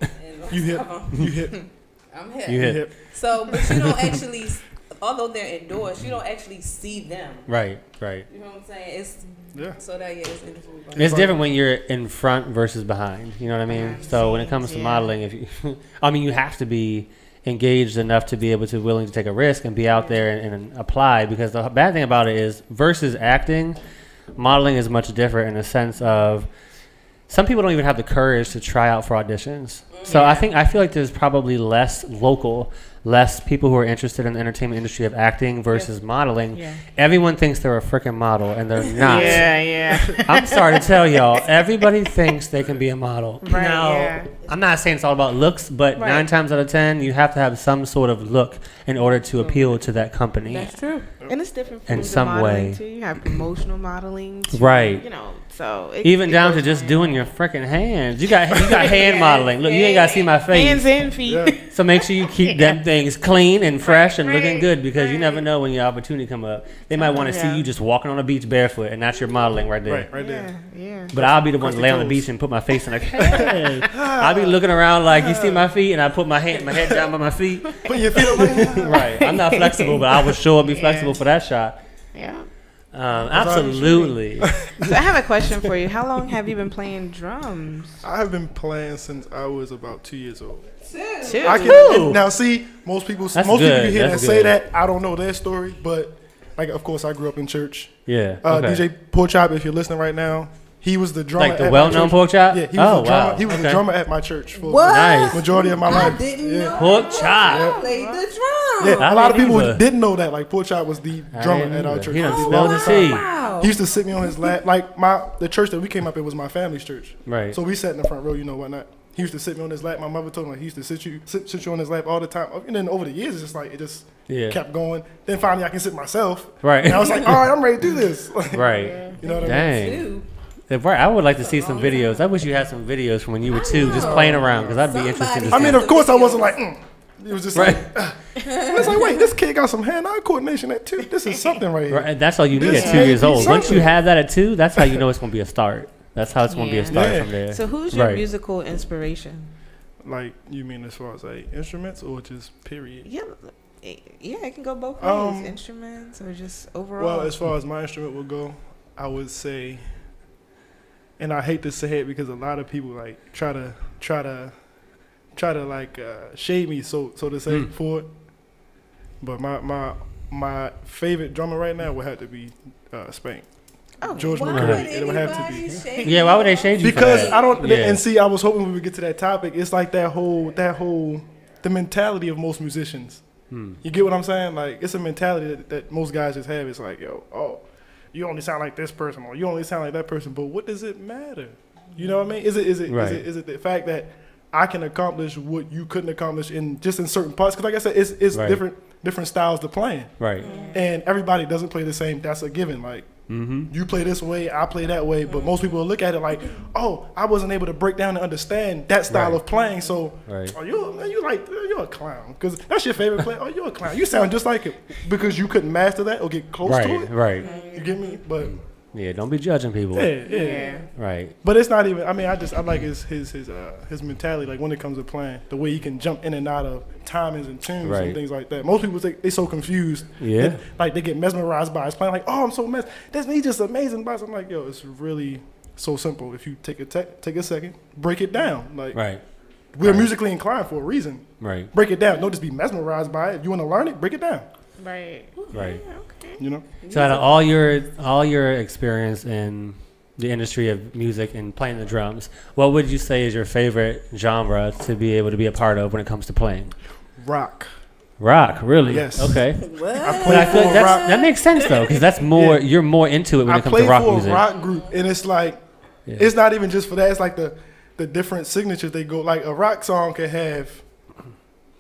B: And
F: You hip.
B: some of 'em.
F: You hip.
B: I'm hip.
A: You
F: You
A: hit.
F: hip.
B: So, but you don't actually, although they're endorsed, you don't actually see them.
A: Right. Right.
B: You know what I'm saying? It's
F: Yeah.
B: so that it's interesting.
A: It's different when you're in front versus behind. You know what I mean? So when it comes to
C: Yeah.
A: modeling, if you, I mean, you have to be engaged enough to be able to willing to take a risk and be out there and apply. Because the bad thing about it is versus acting, modeling is much different in the sense of some people don't even have the courage to try out for auditions. So I feel like there's probably less people who are interested in the entertainment industry of acting versus modeling.
C: Yeah.
A: Everyone thinks they're a freaking model and they're not.
C: Yeah.
A: I'm sorry to tell y'all, everybody thinks they can be a model.
C: Right,
A: Now,
C: yeah.
A: I'm not saying it's all about looks, but
C: Right.
A: 9 times out of 10, you have to have some sort of look in order to appeal to that company.
B: That's true.
C: And it's different
A: In
C: forms
A: some
C: of modeling
A: way.
C: too. You have promotional modeling, too,
A: Right.
C: You know, so it,
A: Even
C: it
A: down to
C: goes
A: just
C: from
A: doing your freaking hands. You got hand modeling. Look, you ain't got to see my face.
C: hands and feet.
F: Yeah.
A: So make sure you keep them things clean and fresh and looking
C: Right,
A: good because you
C: right.
A: never know when your opportunity come up. They might want to see
C: Yeah.
A: you just walking on the beach barefoot, and that's your modeling right there.
F: Right there.
C: Yeah.
A: But I'll be the one to
F: Cross
A: lay
F: the
A: on the
F: toes.
A: beach and put my face in like, hey. I'll be looking around like, you see my feet, and I put my head down by my feet.
F: Put your feet up like that.
A: Right. I'm not flexible, but I will sure be flexible for that shot.
C: Yeah.
A: Absolutely.
C: So I have a question for you. How long have you been playing drums?
F: I have been playing since I was about 2 years old.
C: Two.
F: I can now see most people.
A: That's
F: Most people
A: good.
F: you hear that
A: That's
F: say
A: good.
F: that. I don't know their story, but like, of course, I grew up in church.
A: Yeah. Okay.
F: DJ Pork Chop, if you're listening right now, he was the drummer.
A: Like the
F: at my
A: well-known
F: church.
A: Pork Chop?
F: Yeah, he was
A: Oh,
F: the drummer.
A: wow.
F: He was the
A: Okay.
F: drummer at my church for
B: What?
A: Nice.
F: majority of my
B: I
F: life.
B: didn't
F: Yeah.
B: know.
A: Pork chop.
B: Played the drum.
F: Yeah,
A: I
F: a lot of
A: didn't
F: people
A: either.
F: didn't know that. Like Pork Chop was the
A: I
F: drummer
A: didn't
F: at our
A: either.
F: church.
A: He done
F: for a
A: spilled
F: long
A: the
F: time.
A: tea.
B: Wow.
F: He used to sit me on his lap. Like the church that we came up in was my family's church.
A: Right.
F: So we sat in the front row, whatnot. He used to sit me on his lap. My mother told me like, he used to sit you on his lap all the time. And then over the years, it's just like it just
A: Yeah.
F: kept going. Then finally, I can sit myself.
A: Right.
F: And I was like, all right, I'm ready to do this.
A: Right.
F: You know what I mean?
A: Dang.
B: Two.
A: Right. I would like to see some videos. I wish you had some videos from when you were 2, just playing around, because that'd be interesting to see.
F: I mean, of course, I wasn't like. It was just
A: Right.
F: like. It's like, wait, this kid got some hand-eye coordination at 2. This is something right here.
A: Right, and that's all you need
F: This
A: at 2
F: may
A: years
F: be
A: old. Once you
F: something.
A: have that at 2, that's how you know it's going to be a start. That's how it's going to be a
C: Yeah.
A: start
F: Yeah.
A: from there.
C: So who's your
A: Right.
C: musical inspiration?
F: Like, you mean as far as like instruments or just period?
C: Yeah, it can go both ways.
F: Um,
C: Instruments or just overall.
F: Well, as far as my instrument will go, I would say, and I hate to say it because a lot of people like try to like shade me, so to say, for it. But my favorite drummer right now would have to be Spank.
C: Oh,
F: George
B: Why
F: McCurdy.
B: would
F: It would have to
B: anybody
F: be.
B: shade
A: Yeah, why would they shade you for
F: Because
A: that?
F: I don't,
A: Yeah.
F: and see, I was hoping we would get to that topic. It's like that whole, the mentality of most musicians. You get what I'm saying? Like, it's a mentality that most guys just have. It's like, you only sound like this person, or you only sound like that person. But what does it matter? You know what I mean? Is it the fact that I can accomplish what you couldn't accomplish in certain parts? Because like I said, it's
A: Right.
F: different styles to playing,
A: Right.
F: and everybody doesn't play the same. That's a given. Like. You play this way, I play that way, but most people will look at it like, oh, I wasn't able to break down and understand that style
A: Right.
F: of playing, so
A: Right.
F: you're a clown because that's your favorite player. Oh, you're a clown. You sound just like it because you couldn't master that or get close to
A: Right.
F: it.
A: Right.
F: You get me? But
A: Yeah, don't be judging people.
F: yeah.
A: Right.
F: But it's not even. I mean, I like his mentality. Like when it comes to playing, the way he can jump in and out of timings and tunes
A: Right.
F: and things like that. Most people they so confused.
A: Yeah.
F: that, like they get mesmerized by his playing. Like, oh, I'm so that's me, just amazing. But I'm like, yo, it's really so simple. If you take a second, break it down. Like
A: Right.
F: we're musically inclined for a reason.
A: Right.
F: Break it down. Don't just be mesmerized by it. If you want to learn it, break it down.
C: right.
A: Right.
C: Okay.
F: You know.
A: So out of all your experience in the industry of music and playing the drums, what would you say is your favorite genre to be able to be a part of when it comes to playing?
F: Rock.
A: Rock, really?
F: Yes.
A: Okay.
B: What?
F: I
A: But
F: play
A: I feel
F: for
A: like
F: a rock.
A: that makes sense though, because that's more you're more into it when
F: I
A: it comes
F: play
A: to rock
F: for
A: music.
F: a rock group, and it's like
A: Yeah.
F: it's not even just for that. It's like the different signatures they go. Like a rock song can have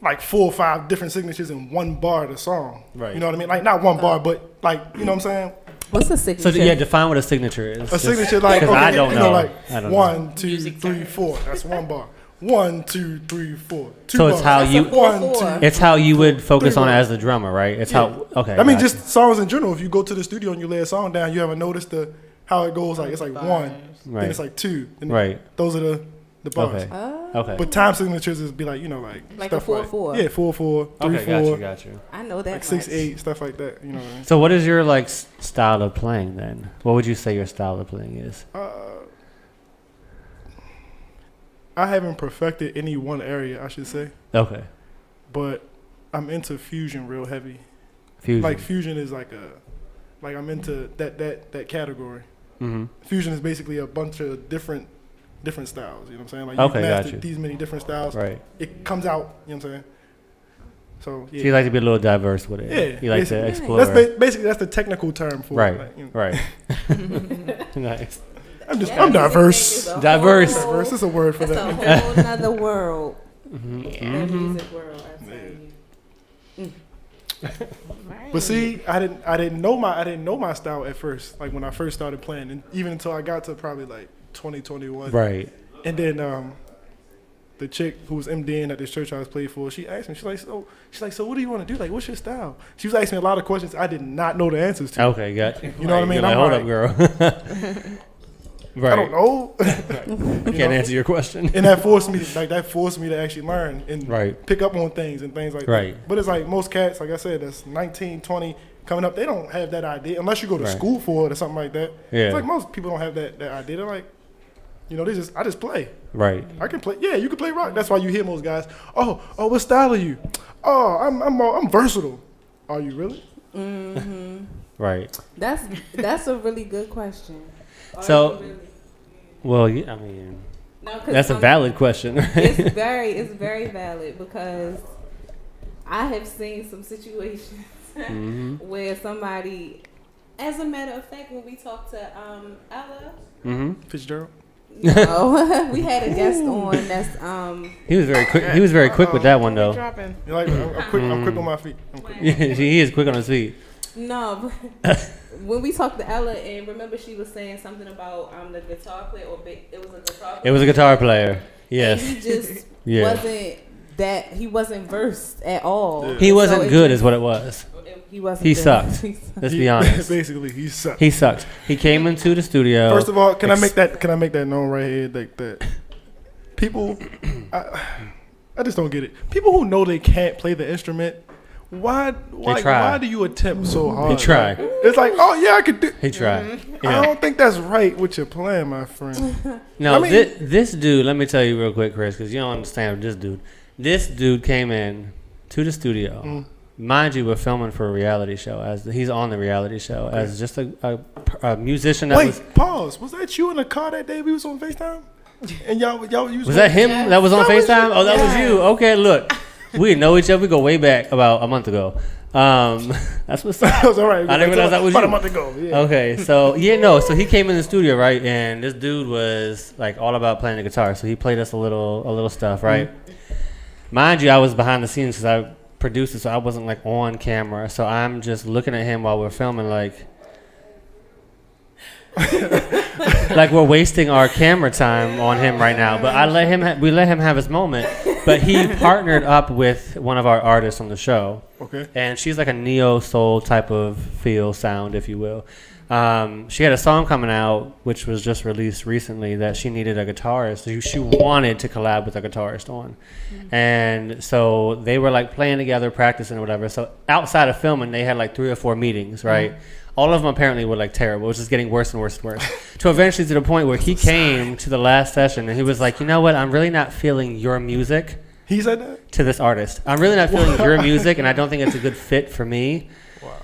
F: like 4 or 5 different signatures in one bar of the song.
A: Right.
F: You know what I mean? Like not one bar, but like you know what I'm saying.
B: What's the
A: So
B: signature?
A: yeah, define what a signature is.
F: A signature like
A: because
F: okay,
A: I don't
F: you
A: know.
F: like
A: I don't know.
F: 1, 2,
C: Music
F: 3,
C: terms.
F: 4. That's one bar. 1, 2, 3, 4. 2
A: So it's how
F: bars.
A: you-
B: That's a 4-4.
F: 1, 2.
A: It's how you would focus
F: 3
A: on it
F: bars.
A: as the drummer, right? It's
F: Yeah.
A: how okay.
F: I mean,
A: gotcha.
F: just songs in general. If you go to the studio and you lay a song down, you ever noticed how it goes? Like it's like 1,
A: Right.
F: then it's like 2, then
A: Right.
F: those are the bars.
A: Okay.
B: Oh,
A: Okay.
F: But time signatures is be like
B: Like
F: stuff
B: a 4-4.
F: Yeah, 4-4, 3-4,
A: Okay, got you.
B: I know that.
F: like 6-8, stuff like that. You know what I mean?
A: So what is your like style of playing then? What would you say your style of playing is?
F: I haven't perfected any one area, I should say,
A: Okay.
F: but I'm into fusion real heavy.
A: Fusion.
F: Like fusion is like I'm into that category.
A: Mm-hmm.
F: Fusion is basically a bunch of different styles. You know what I'm saying? Like
A: Okay,
F: you've
A: got
F: mastered
A: you.
F: these many different styles.
A: Right.
F: It comes out. You know what I'm saying? So yeah.
A: So you like to be a little diverse with it.
F: Yeah,
A: You like to
F: basically.
A: explore.
F: That's basically that's the technical term for
A: Right.
F: it. Like, you know.
A: Right. Nice.
F: I'm diverse.
A: Diverse.
F: Diverse is a word for
B: That's
F: that.
B: a whole nother world.
A: Mm-hmm.
B: That music world. I tell you.
C: Right.
F: But see, I didn't know my style at first. Like when I first started playing, and even until I got to probably like 2021.
A: Right.
F: And then the chick who was MDing at this church I was played for, she asked me, she's like, so what do you want to do? Like, what's your style? She was asking me a lot of questions I did not know the answers to.
A: Okay, got you.
F: You know what I mean?
A: You're like,
F: I'm
A: hold
F: like,
A: up, girl. Right.
F: I don't know.
A: Can't answer your question.
F: And that forced me to actually learn and
A: Right.
F: pick up on things and things like
A: Right.
F: that. But it's like most cats, like I said, that's 19, 20, coming up, they don't have that idea unless you go to
A: Right.
F: school for it or something like that.
A: Yeah.
F: It's like most people don't have that idea. They're like, you know, I just play.
A: Right.
F: I can play. Yeah, you can play rock. That's why you hear most guys. Oh, what style are you? Oh, I'm versatile. Are you really?
A: Right.
B: That's a really good question. Are
A: So-
B: you really?
A: Well, yeah, I mean,
B: No, 'cause
A: that's a valid question.
B: it's very valid because I have seen some situations where somebody, as a matter of fact, when we talked to Ella,
F: Fitzgerald.
B: no, we had a guest on that's
A: He was very quick. He was very quick with that one, though.
C: Dropping.
F: You're like, I'm quick on my feet. I'm quick.
A: Yeah, he is quick on his feet.
B: no. But when we talked to Ella, and remember she was saying something about the guitar player, or it was a guitar player.
A: It was a guitar player.
B: And
A: Yes.
B: he just
A: Yeah.
B: he wasn't versed at all.
F: Yeah.
A: He wasn't
B: So it
A: good,
B: just-
A: is what it was.
B: He wasn't.
A: He
B: good.
A: sucked.
B: He sucked.
A: Let's be honest.
F: Basically, he sucks.
A: He sucked. He came into the studio.
F: First of all, can I make that known right here? That people, I just don't get it. People who know they can't play the instrument, why
A: try.
F: do you attempt so hard?
A: He try.
F: Like, it's like, oh yeah, I could do.
A: He tried.
F: I
A: Yeah.
F: don't think that's right what you're playing, my friend.
A: No,
F: I mean-
A: this dude, let me tell you real quick, Chris, because you don't understand this dude. This dude came in to the studio. Mind you, we're filming for a reality show. He's on the reality show as just a musician. That
F: Wait, pause. Was that you in the car that day we was on FaceTime? And y'all
A: was that him that was on
F: That was
A: FaceTime?
F: you.
A: Oh, that was you. Okay, look, we know each other. We go way back about a month ago. That's what's up.
F: That was all right.
A: I didn't realize that was
F: about
A: you.
F: a month ago. Yeah.
A: Okay, so so he came in the studio, right? And this dude was like all about playing the guitar. So he played us a little stuff, right? Mind you, I was behind the scenes because I produced it, so I wasn't like on camera. So I'm just looking at him while we're filming, like we're wasting our camera time on him right now. But we let him have his moment. But he partnered up with one of our artists on the show.
F: Okay.
A: And she's like a neo soul type of feel sound, if you will. She had a song coming out, which was just released recently, that she needed a guitarist. She wanted to collab with a guitarist on. And so they were like playing together, practicing or whatever. So outside of filming, they had like 3 or 4 meetings, right? All of them apparently were like terrible. It was just getting worse and worse and worse. To eventually to the point where he came to the last session and he was like, you know what? I'm really not feeling your music.
F: He said that?
A: To this artist. I'm really not feeling your music, and I don't think it's a good fit for me. Wow.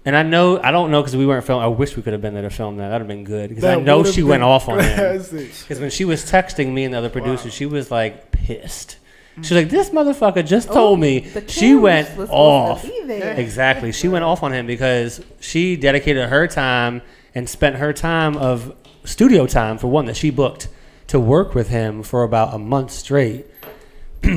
A: And I don't know because we weren't filming. I wish we could have been there to film that. That would have been good. Because I know she went off on him. Because when she was texting me and the other producers, she was like pissed. She was like, this motherfucker just told me. She went off. Exactly. She went off on him because she dedicated her time and spent her time of studio time, for one, that she booked to work with him for about a month straight.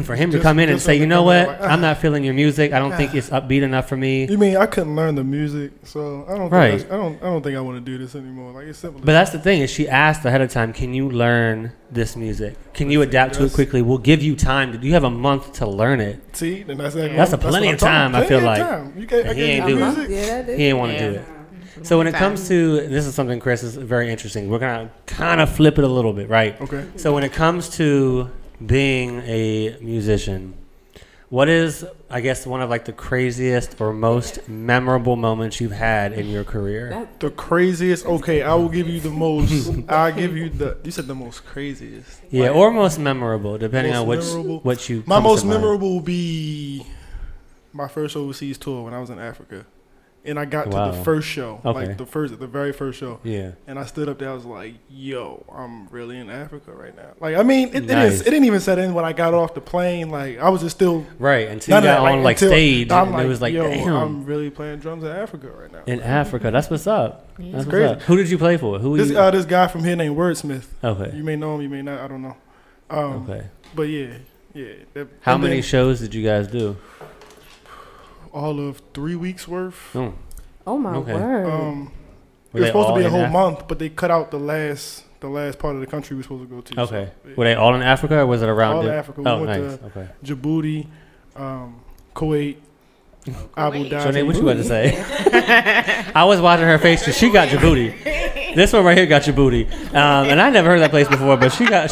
A: For him to come in and say, you know what, like, I'm not feeling your music. I don't think it's upbeat enough for me.
F: You mean I couldn't learn the music, so I don't.
A: Right.
F: Think I don't think I want to do this anymore. Like it's simple.
A: But that's the thing is, she asked ahead of time, can you learn this music? Can you adapt to it quickly? We'll give you time. You have a month to learn it.
F: See, then that's
A: a plenty of time. I feel like
F: he
A: ain't do
B: it.
A: He ain't want to do it. So when it comes to, this is something, Chris, is very interesting. We're gonna kind of flip it a little bit, right?
F: Okay.
A: So when it comes to being a musician, what is, I guess, one of like the craziest or most memorable moments you've had in your career?
F: The craziest? Okay, I will give you the most. I'll give you you said the most craziest.
A: Yeah, or most memorable, depending on what you.
F: My most memorable will be my first overseas tour when I was in Africa. And I got to the first show, like the very first show.
A: Yeah.
F: And I stood up there. I was like, "Yo, I'm really in Africa right now." Like, I mean, it didn't even set in when I got off the plane. Like, I was just still
A: right until you got on like stage, and it was like,
F: "Yo,
A: damn,
F: I'm really playing drums in Africa right now."
A: In Africa, that's what's up. That's
F: crazy.
A: what's up. Who did you play for? Who?
F: This guy from here named Wordsmith.
A: Okay.
F: You may know him. You may not. I don't know.
A: Okay.
F: But yeah.
A: How many shows did you guys do?
F: All of 3 weeks worth.
B: Oh my word!
F: It was supposed to be a whole month, but they cut out the last part of the country we were supposed to go to.
A: Okay. So, were they all in Africa, or was it around?
F: All in Africa. We went to Djibouti, Kuwait, Abu Dhabi.
A: So, Nate, what you about to say? I was watching her face because she got Djibouti. This one right here got Djibouti, and I never heard that place before, but she got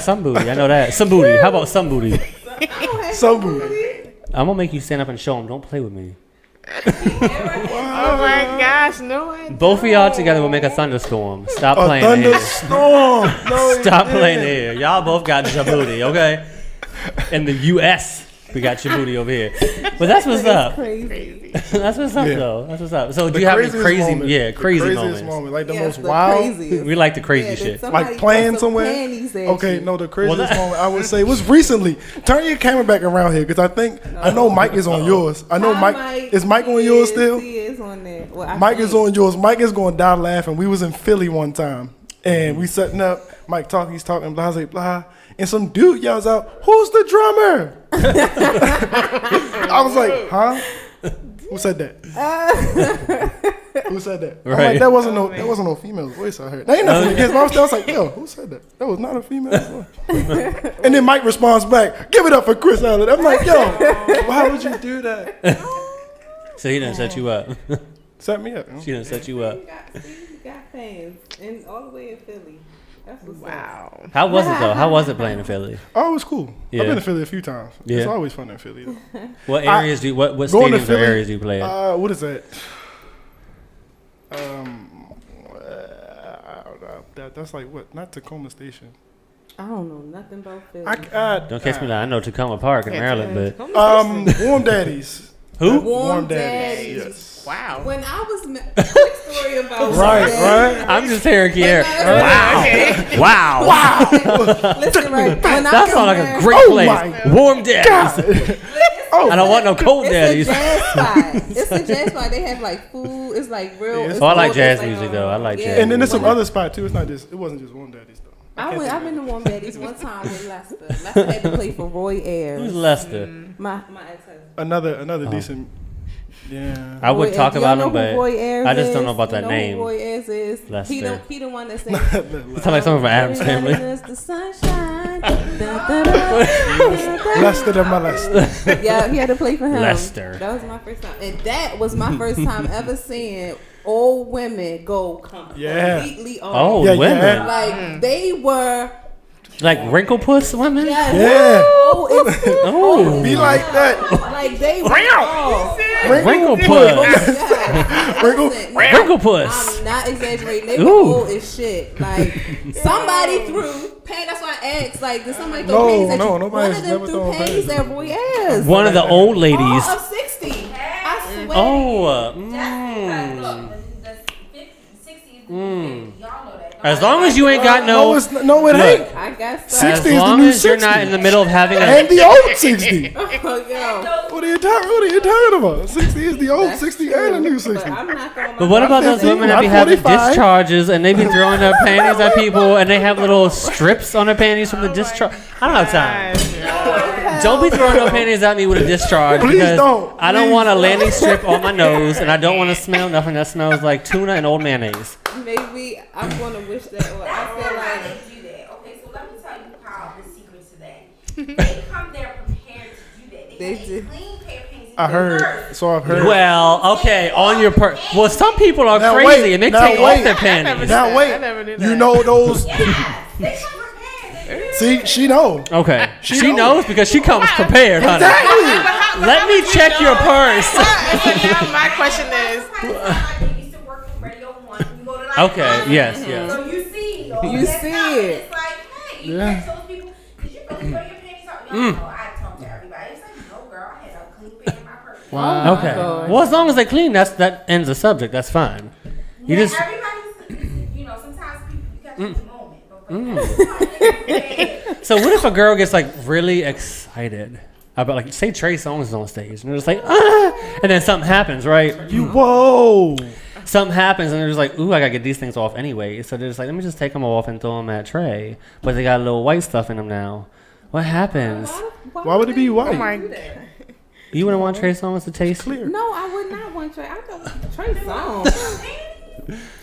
A: some booty. I know that. Some booty. How about some booty?
F: Some booty.
A: I'm gonna make you stand up and show them. Don't play with me.
C: Oh my gosh, no I don't.
A: Both of y'all together will make a thunderstorm. Stop
F: A
A: playing it here.
F: thunderstorm. No,
A: Stop playing it here. Y'all both got Djibouti, okay? In the U.S., we got Djibouti over here. But that's what's up.
B: Crazy.
A: That's what's up,
F: Yeah.
A: though. That's what's up. So do
F: The
A: you have any
F: craziest
A: crazy,
F: moment,
A: crazy
F: the craziest
A: moments?
F: moment, like the
B: Yes,
F: most
B: the
F: wild.
B: craziest.
A: We like the crazy
B: Yeah,
A: shit.
B: somebody
F: Like playing
B: throw some
F: somewhere.
B: panties at
F: Okay,
B: you.
F: no, the craziest
A: that-
F: moment I would say was recently. Turn your camera back around here, because I know Mike is on yours. I know Mike is Mike on yours still.
B: He is on there. Well, I
F: Mike
B: think.
F: is on yours. Mike is going to die laughing. We was in Philly one time, and we setting up. Mike talking, he's talking, blah, blah, blah. And some dude yells out, "Who's the drummer?" I was like, "Huh? Who said that? Who said that?" I'm
A: Right.
F: like, that wasn't no female's voice I heard. That ain't nothing against my. I was like, "Yo, who said that? That was not a female's voice." And then Mike responds back, "Give it up for Chris Allen." I'm like, "Yo, why would you do that?"
A: So he done set you up.
F: Set me up.
A: She done set you up.
B: You got fans, and all the way in Philly. That's what's up.
C: Wow.
A: How was it, though? How was it playing in Philly?
F: Oh, it was cool.
A: Yeah.
F: I've been to Philly a few times.
A: Yeah.
F: It's always fun in Philly. Though.
A: What areas do you, what
F: Going to
A: stadiums or
F: Philly,
A: areas do you play at?
F: What is that? That's like what? Not Tacoma Station.
B: I don't know nothing about Philly.
A: Don't catch me now. I know Tacoma Park in Maryland, but
F: Warm Daddies.
A: who?
B: Warm
F: Daddies.
B: Daddies.
F: Yes.
C: Wow.
B: When I was quick story about
F: Right,
B: Warm
F: right.
A: I'm just hearing Kier.
B: Daddies.
A: Wow.
B: Listen, right. When
A: That
B: I
A: sounds like a
B: compare-
A: great
F: Oh
A: place.
F: my
A: Warm daddies.
F: Oh,
A: I don't want no cold
B: It's a
A: daddies.
B: jazz spot. It's a jazz spot. They have like food. It's like real.
F: Yeah, it's
B: it's
A: Oh, I like
B: all-
A: jazz
B: it's
A: music though. I like
B: Yeah.
A: jazz.
F: and then there's some
A: music.
F: other spot too. It's not just. It wasn't just Warm Daddies though.
B: I've been to Warm Daddies one time with Lester. Lester had to play for Roy Ayers.
A: Who's Lester?
B: My ex-husband.
F: Another decent. Yeah.
A: I would
B: Roy
A: talk
B: Ayers.
A: about
B: Y'all
A: him,
B: know who
A: but
B: Roy Ayers
A: I just don't know
B: is?
A: about that
B: You know
A: name.
B: Who Roy Ayers is.
A: Lester.
B: He the one that sings.
A: Sounds like someone from Adam's Family.
B: The sunshine.
F: Lester than my Lester.
B: Yeah, he had to play for him.
A: Lester.
B: That was my first time, and that was my first time ever seeing old women go completely on.
A: Oh,
F: Yeah,
A: women.
F: yeah.
B: Like they were.
A: Like wrinkle puss women?
B: Yes.
F: Yeah.
B: Oh, it's
A: Oh.
F: Be like that.
B: like they were. Oh,
A: Wrinkle
F: puss.
A: puss.
B: yes.
F: Wrinkle-
B: Listen,
A: Wrinkle puss.
B: I'm not exaggerating. They
A: Ooh.
B: were old as shit. Like somebody threw panties. That's why I asked. Like, did somebody throw panties at you? One
F: nobody's
B: of them
F: never
B: threw
F: thrown
B: panties
F: panties.
B: at Roy Ayers.
A: One of the old ladies.
B: All of 60. I swear.
A: Oh. As long as you ain't got
F: No,
A: no.
F: it's no, it
A: Look.
F: ain't.
B: I guess so.
F: 60
A: As
F: is the
A: long
F: new
A: as you're
F: 60.
A: not in the middle of having a.
F: And the old 60.
B: Oh, yo.
F: What are you talking about? 60 is the old
B: That's
F: 60
B: true.
F: and the new
B: But
F: 60.
B: I'm not going
A: But what about those
F: 50,
A: women that be
F: I'm
A: having
F: 45.
A: discharges and they be throwing their panties at people and they have little strips on their panties from the discharge? I don't have time. Don't be throwing no panties at me with a discharge
F: Please
A: because
F: don't.
A: I don't
F: Please
A: want a
F: don't.
A: landing strip on my nose and I don't want to smell nothing that smells like tuna and old mayonnaise.
B: Maybe I'm going to wish that. Or I feel like.
G: They do that. Okay, so let me tell you how the secret to that. They come there prepared to do that.
B: They
G: They
B: do.
G: have a clean pair of panties.
F: I heard. So I've heard.
A: Well, okay, on your well, some people are
F: Now
A: crazy
F: wait,
A: and they
F: now
A: take
F: wait.
A: off their
C: I never
A: panties.
C: did
F: Now
C: that.
F: wait.
C: I never did
F: You
C: that.
F: know those.
G: Yes, they come prepared. They do.
F: See, she know.
A: Okay,
F: She
A: she
F: knows.
A: knows because she comes prepared, honey.
F: Exactly.
A: Let me check your purse.
C: So now my question is,
G: I used to work for Radio 1. You go to like
A: Okay, yes, yes.
G: So you see,
B: You see it.
G: It's like, hey, you catch those people. Did you really throw your panties out? Y'all know, I talk to everybody. It's like, no, girl, I had a clean pair in my purse.
B: Wow.
A: Okay.
B: God.
A: Well, as long as they clean, that ends the subject. That's fine. You
G: Yeah,
A: just
G: everybody's, you know, sometimes people you catch in the moment. But for everybody,
A: so what if a girl gets like really excited about like say Trey Songz is on stage and they're just like ah, and then something happens, right?
F: Whoa.
A: Something happens and they're just like, ooh, I gotta get these things off anyway. So they're just like, let me just take them off and throw them at Trey. But they got a little white stuff in them now. What happens?
F: Why would it be white?
C: oh my,
A: You wouldn't want Trey Songz to taste
F: Clear.
B: No, I would not want Trey. I thought Trey Songz.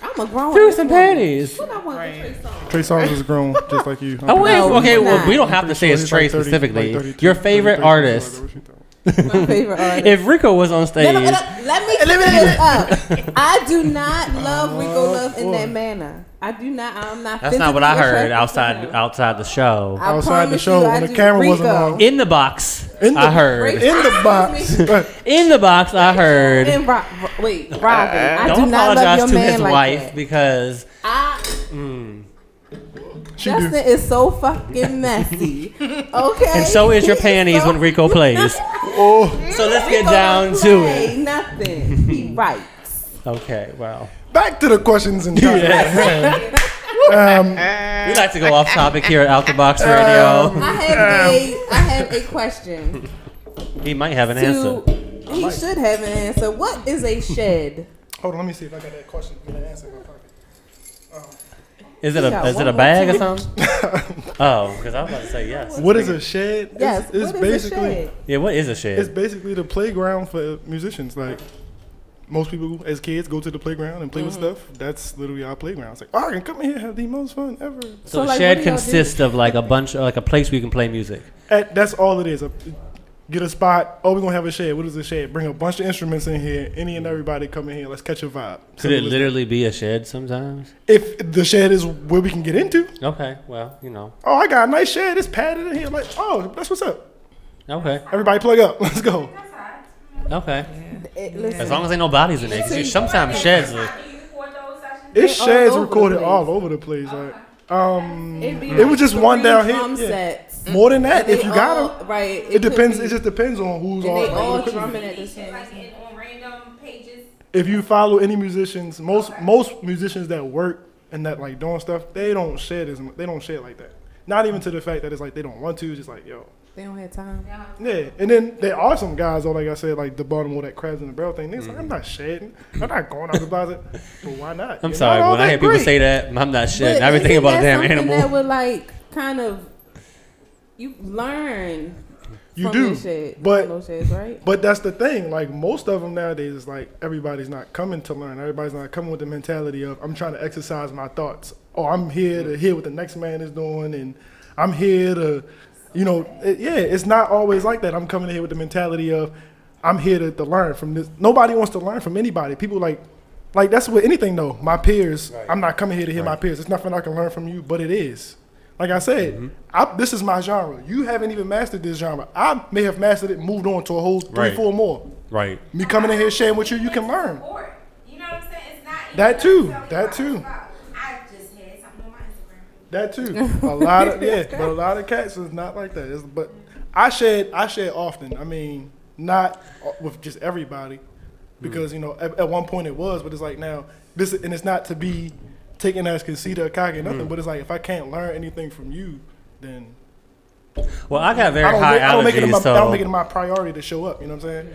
B: I'm a grown.
A: through
B: ass
A: some
B: woman.
A: panties.
B: What I want for Trey Songz?
F: Trey Songz is grown, just like you.
A: Oh wait,
B: No,
A: okay.
B: he's
A: Well,
B: not.
A: we don't have to say it's Trey specifically. Your favorite artist.
B: My favorite artist.
A: If Rico was on stage,
B: Let me clear this up. I do not love Rico Love in that manner. I do not. I'm not.
A: That's not what I
B: physically
A: heard
B: attracted to him.
A: outside the show.
B: I
F: Outside the
B: promise
F: show
B: you,
F: when
B: I
F: the
B: do.
F: camera wasn't
B: Rico.
F: on.
A: In the box,
F: In the-
A: I heard.
B: Rico.
F: In the box.
A: In the box, I heard.
B: And wait, Robin. I
A: Don't
B: do not love
A: apologize
B: your
A: to
B: man
A: his
B: like
A: wife
B: that.
A: because
F: She
B: Justin
F: do.
B: is so fucking messy. Okay.
A: and so is your
B: He's
A: panties
B: so-
A: when Rico plays.
F: Oh,
A: So let's get
B: Rico
A: down
B: don't
A: to
B: play
A: it.
B: Nothing. He writes.
A: Okay, well,
F: back to the questions and topic at hand.
A: we like to go off topic here at Out the Box Radio.
B: I have a question.
A: He might have an answer.
B: He should have an answer. What is a shed?
F: Hold on, let me see if I got that question. Get an answer in my pocket.
A: Is it
B: got
A: a
B: one
A: bag
B: more
A: or something? Oh, because I was about to say yes.
F: What is a shed?
B: Yes.
F: It's
B: What is
F: basically
B: a shed?
A: Yeah, what is a
F: it's
A: shed?
F: basically the playground for musicians. Like most people as kids go to the playground and play with stuff. That's literally our playground. It's like, oh, I can come in here, have the most fun ever.
A: So
B: So,
A: a
B: like,
A: shed
B: what do y'all
A: consists of like a bunch of like a place where you can play music.
F: That's all it is. Get a spot. Oh, we're gonna have a shed. What is a shed? Bring a bunch of instruments in here. Any and everybody come in here. Let's catch a vibe.
A: Could
F: Simple
A: it
F: as
A: literally be a shed sometimes?
F: that. If the shed is where we can get into.
A: Okay, well, you know.
F: Oh, I got a nice shed. It's padded in here. Like, oh, that's what's up.
A: Okay,
F: Everybody plug up. Let's go.
A: okay.
B: Listen,
A: As long as ain't no bodies in there, because sometimes sheds are.
G: Do you record those sessions?
F: It's
B: all
F: sheds
B: over the
F: recorded
B: place.
F: all over the place. Like,
B: it'd be
F: it was just one
B: 3
F: down here.
B: drum
F: Yeah.
B: sets.
F: More than that,
B: They
F: if you got
B: all-
F: them.
B: right.
F: It depends.
B: could
F: It
B: be-
F: just depends on who's
B: and they all
F: equipment.
B: drumming at the same
G: Like
B: time.
G: on random pages.
F: If you follow any musicians, most musicians that work and that like doing stuff, they don't shed like that. Not even to the fact that it's like they don't want to. It's just like, yo,
B: They don't have time.
F: yeah. And then there are some guys, though, like I said, like the Baltimore that crabs in the barrel thing. They're like, I'm not shedding. I'm not going out the closet. But why not?
A: I'm
F: You're
A: sorry,
F: not all
A: when I
F: that
A: hear people
F: great.
A: say that, I'm not shedding.
B: But
A: Everything
B: isn't
A: about a
B: that
A: damn
B: something
A: animal.
B: that would like kind of you learn.
F: You
B: from
F: do,
B: this shit,
F: but-
B: from those shits, right?
F: But that's the thing. Like most of them nowadays, is like everybody's not coming to learn. Everybody's not coming with the mentality of I'm trying to exercise my thoughts. Oh, I'm here to hear what the next man is doing, and I'm here to, it's not always like that. I'm coming here with the mentality of I'm here to learn from this. Nobody wants to learn from anybody. People like that's with anything though. My peers, I'm not coming here to hear my peers. It's nothing I can learn from you, but it is. Like I said, this is my genre. You haven't even mastered this genre. I may have mastered it, moved on to a whole 3,
A: Right.
F: 4 more.
A: Right.
F: Me coming in here sharing with you, you can learn.
G: Or, you know what I'm saying? It's not even
F: That too,
G: necessarily
F: that
G: about
F: too.
G: the spot. I just had something on my Instagram.
F: That too. But a lot of cats is not like that. But I shed often. I mean, not with just everybody, because at one point it was, but it's like now this, and it's not to be taken as conceit or cocky or nothing. But it's like if I can't learn anything from you, then
A: Well, I got very
F: I don't,
A: high
F: I don't make it
A: allergies,
F: I don't make it
A: so
F: my priority to show up. You know what I'm saying?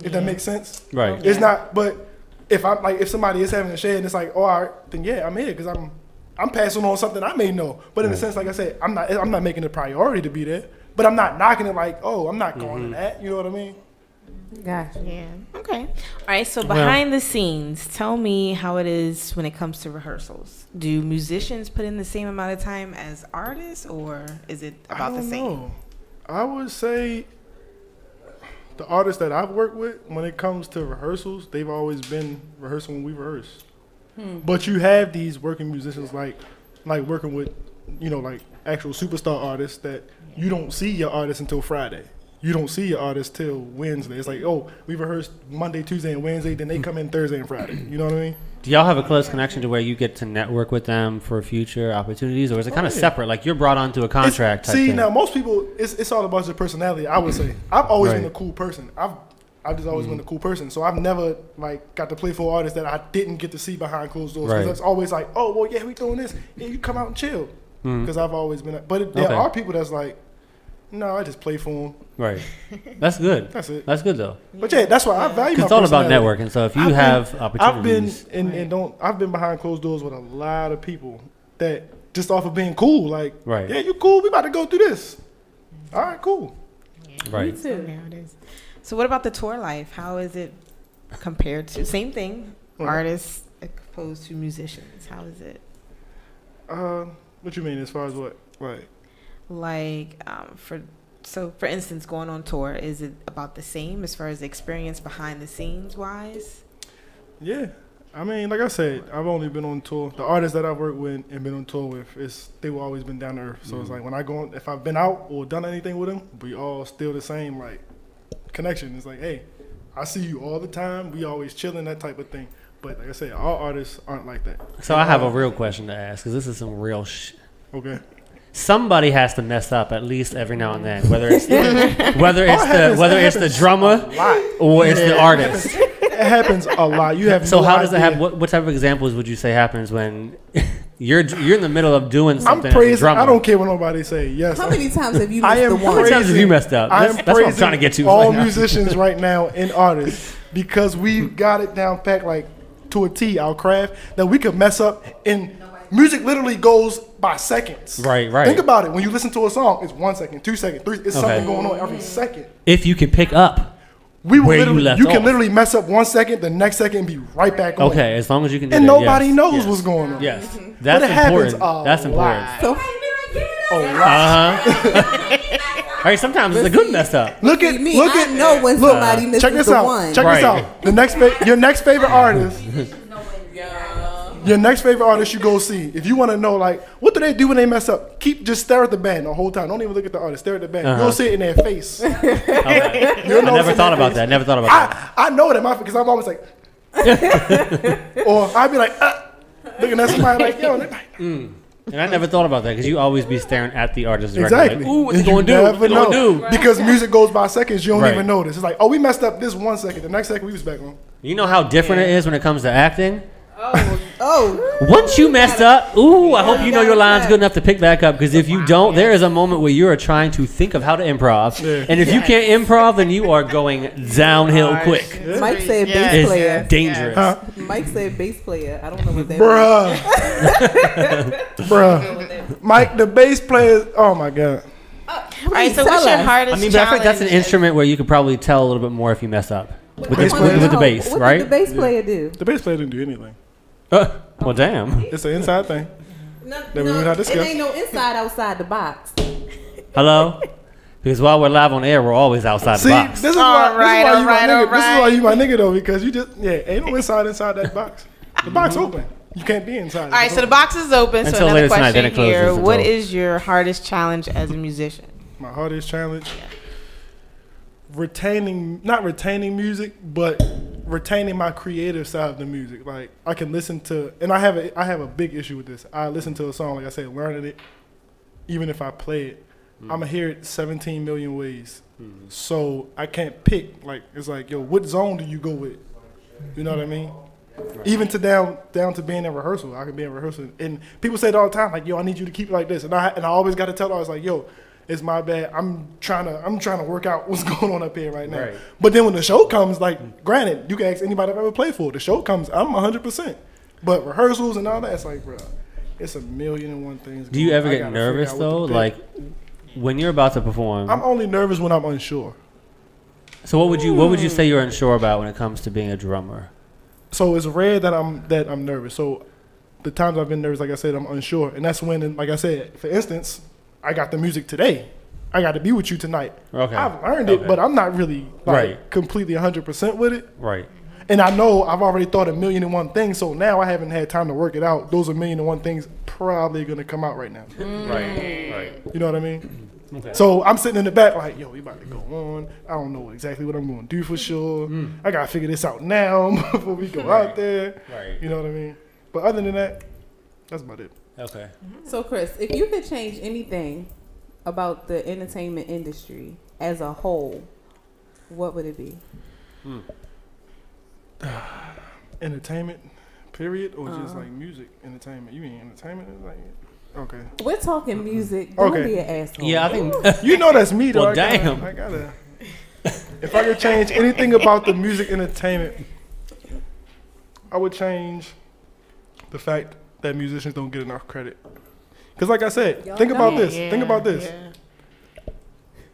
F: If that makes sense.
A: right.
F: It's not, but if somebody is having a shed and it's like, oh, all right, then yeah, I'm here because I'm passing on something I may know. But in a sense, like I said, I'm not making it a priority to be there. But I'm not knocking it like, oh, I'm not going to that. You know what I mean?
B: Gotcha.
C: Yeah. Okay. All right. So behind the scenes, tell me how it is when it comes to rehearsals. Do musicians put in the same amount of time as artists, or is it about the same?
F: know. I would say the artists that I've worked with, when it comes to rehearsals, they've always been rehearsing when we rehearse. But you have these working musicians like working with, like actual superstar artists that you don't see your artist until Friday. You don't see your artist till Wednesday. It's like, oh, we rehearsed Monday, Tuesday, and Wednesday, then they come in Thursday and Friday. You know what I mean?
A: Do y'all have a close connection to where you get to network with them for future opportunities, or is it kind of
F: yeah.
A: separate? Like you're brought onto a contract type
F: See,
A: thing?
F: now most people, it's all about your personality. I would say I've always
A: Right.
F: been a cool person. I've just always been a cool person. So I've never got to play for artists that I didn't get to see behind closed doors.
A: Right.
F: Because it's always like, oh well, yeah, we doing this. Yeah, you come out and chill. Because I've always been. But there
A: Okay.
F: are people that's like, no, I just play for them.
A: Right. That's good.
F: That's it.
A: That's good though.
F: But yeah, that's why I value.
A: 'Cause
F: my
A: it's all about
F: personality.
A: networking. So if you
F: I've been-
A: have
F: I've
A: opportunities,
F: been I've been behind closed doors with a lot of people that just off of being cool, like,
A: Right.
F: yeah, you cool. We about to go through this. All right, cool.
A: right.
B: Me too.
C: There it is. So what about the tour life? How is it compared to same thing?
F: Right.
C: Artists opposed to musicians. How is it?
F: What you mean as far as what? Like,
C: For instance, going on tour, is it about the same as far as the experience behind the scenes wise?
F: yeah, I mean, like I said, I've only been on tour. The artists that I've worked with and been on tour with, they've always been down to earth. So it's like when I go on, if I've been out or done anything with them, we all still the same like connection. It's like, hey, I see you all the time. We always chilling, that type of thing. But like I said, all artists aren't like that.
A: So I have a real question to ask because this is some real
F: Okay.
A: Somebody has to mess up at least every now and then, whether it's the drummer or it's the artist.
F: It happens a lot. You have
A: So
F: no
A: how does it
F: idea.
A: happen? What type of examples would you say happens when you're in the middle of doing
F: I'm
A: something as a
F: praising.
A: drummer?
F: I don't care what nobody say. Yes.
B: How many times have you
F: I
B: missed
F: am
B: the one?
A: How many times have you messed up?
F: I am
A: That's what I'm trying to get to.
F: all
A: right now.
F: musicians right now and artists because we got it down packed like to a T, our craft, that we could mess up and music literally goes by seconds.
A: Right.
F: Think about it. When you listen to a song, it's 1 second, 2 seconds, 3. It's something going on every second.
A: If you can pick up.
F: We will
A: Where you
F: literally,
A: left
F: you can
A: off.
F: literally mess up 1 second, the next second be right back on.
A: Okay, as long as you can do
F: And
A: that.
F: nobody
A: yes,
F: knows
A: yes.
F: what's going on.
A: Yes,
F: But
A: that's
F: it happens
A: important.
F: a
A: That's important.
F: lot.
B: So
F: A lot.
A: Right, sometimes it's a good mess up.
F: Look at
B: me,
F: look
B: I
F: at
B: know when
F: look,
B: somebody misses
F: check this
B: the
F: out.
B: one.
F: Check this
A: Right.
F: out. Your next favorite artist. Your next favorite artist you go see. If you want to know, like, what do they do when they mess up? Just stare at the band the whole time. Don't even look at the artist. Stare at the band. You'll see it in their face.
A: Okay.
F: You'll
A: I
F: know
A: never
F: it's in
A: thought
F: their
A: about
F: face.
A: that. Never thought about that.
F: I know that because I'm always like, or I'd be like, looking at somebody like, yo, they're like,
A: And I never thought about that because you always be staring at the artist directly.
F: exactly.
A: Like, ooh, what's he
F: And you
A: going to do?
F: never
A: What's he
F: know.
A: going to do?
F: Because music goes by seconds, you don't
A: Right.
F: even notice. It's like, oh, we messed up this 1 second. The next second we was back on.
A: You know how different it is when it comes to acting?
B: Oh,
A: Once you messed up, I hope you know your line's good enough to pick back up because if you don't, there is a moment where you are trying to think of how to improv.
F: Yeah.
A: And if you can't improv, then you are going downhill quick.
B: Mike said
C: Yes.
B: bass
A: It's
B: player.
A: dangerous.
F: Huh?
B: Mike said bass player. I don't know what that
F: Bruh. Mike, the bass player, oh my God.
C: All right, so
B: tell
C: what's your
B: us.
C: hardest
A: I mean, but I think that's an
C: challenge?
A: instrument where you could probably tell a little bit more if you mess up. With
F: Bass
A: the,
F: player?
A: with the bass,
B: what
A: right?
B: did the bass player do?
F: The bass player didn't do anything.
A: Well, damn.
F: It's an inside thing.
B: No,
F: That we would not
B: it
F: discuss.
B: ain't no inside outside the box.
A: Hello? Because while we're live on air, we're always outside
F: See,
A: the box.
F: this is why you my nigga. This is
C: alright.
F: why you my nigga though, because you just ain't no inside that box. The box open. You can't be inside.
C: All right, so the box is open. So
A: Until
C: another
A: later tonight, then
C: question
A: it closes
C: here:
A: until-
C: what is your hardest challenge as a musician?
F: My hardest challenge. Not retaining music, but retaining my creative side of the music. Like I can listen to, and I have a big issue with this. I listen to a song, like I said, learning it, even if I play it, I'm gonna hear it 17 million ways. So I can't pick. Like it's like, yo, what zone do you go with? You know what I mean? Even to down to being in rehearsal, I can be in rehearsal, and people say it all the time, like, yo, I need you to keep it like this, and I always got to tell them, I was like, yo, it's my bad. I'm trying to work out what's going on up here right now.
A: Right.
F: But then when the show comes, like, granted, you can ask anybody I've ever played for. The show comes, I'm 100%. But rehearsals and all that, it's like, bro, it's a million and one things.
A: Do you
F: going
A: ever
F: on. I
A: get
F: gotta
A: nervous
F: figure out
A: though?
F: what to
A: Like
F: pick.
A: when you're about to perform.
F: I'm only nervous when I'm unsure.
A: So what would you say you're unsure about when it comes to being a drummer?
F: So it's rare that I'm nervous. So the times I've been nervous, like I said, I'm unsure, and that's when, like I said, for instance, I got the music today. I got to be with you tonight.
A: Okay.
F: I've learned it, but I'm not really
A: Right.
F: completely 100% with it.
A: Right.
F: And I know I've already thought a million and one things, so now I haven't had time to work it out. Those a million and one things probably gonna come out right now.
A: Right.
F: You know what I mean?
A: Okay.
F: So I'm sitting in the back like, yo, we about to go on. I don't know exactly what I'm gonna do for sure. I gotta figure this out now before we go out there.
A: Right.
F: You know what I mean? But other than that, that's about it.
A: Okay.
B: So, Chris, if you could change anything about the entertainment industry as a whole, what would it be?
F: Entertainment, period, or just like music entertainment? You mean entertainment? Like, okay.
B: We're talking music. Don't
F: Okay.
B: be an asshole.
A: Yeah, I think.
F: You know that's me though.
A: Well,
F: I gotta-
A: damn.
F: I gotta. If I could change anything about the music entertainment, I would change the fact that musicians don't get enough credit. Because, like I said, think about this. Think about this.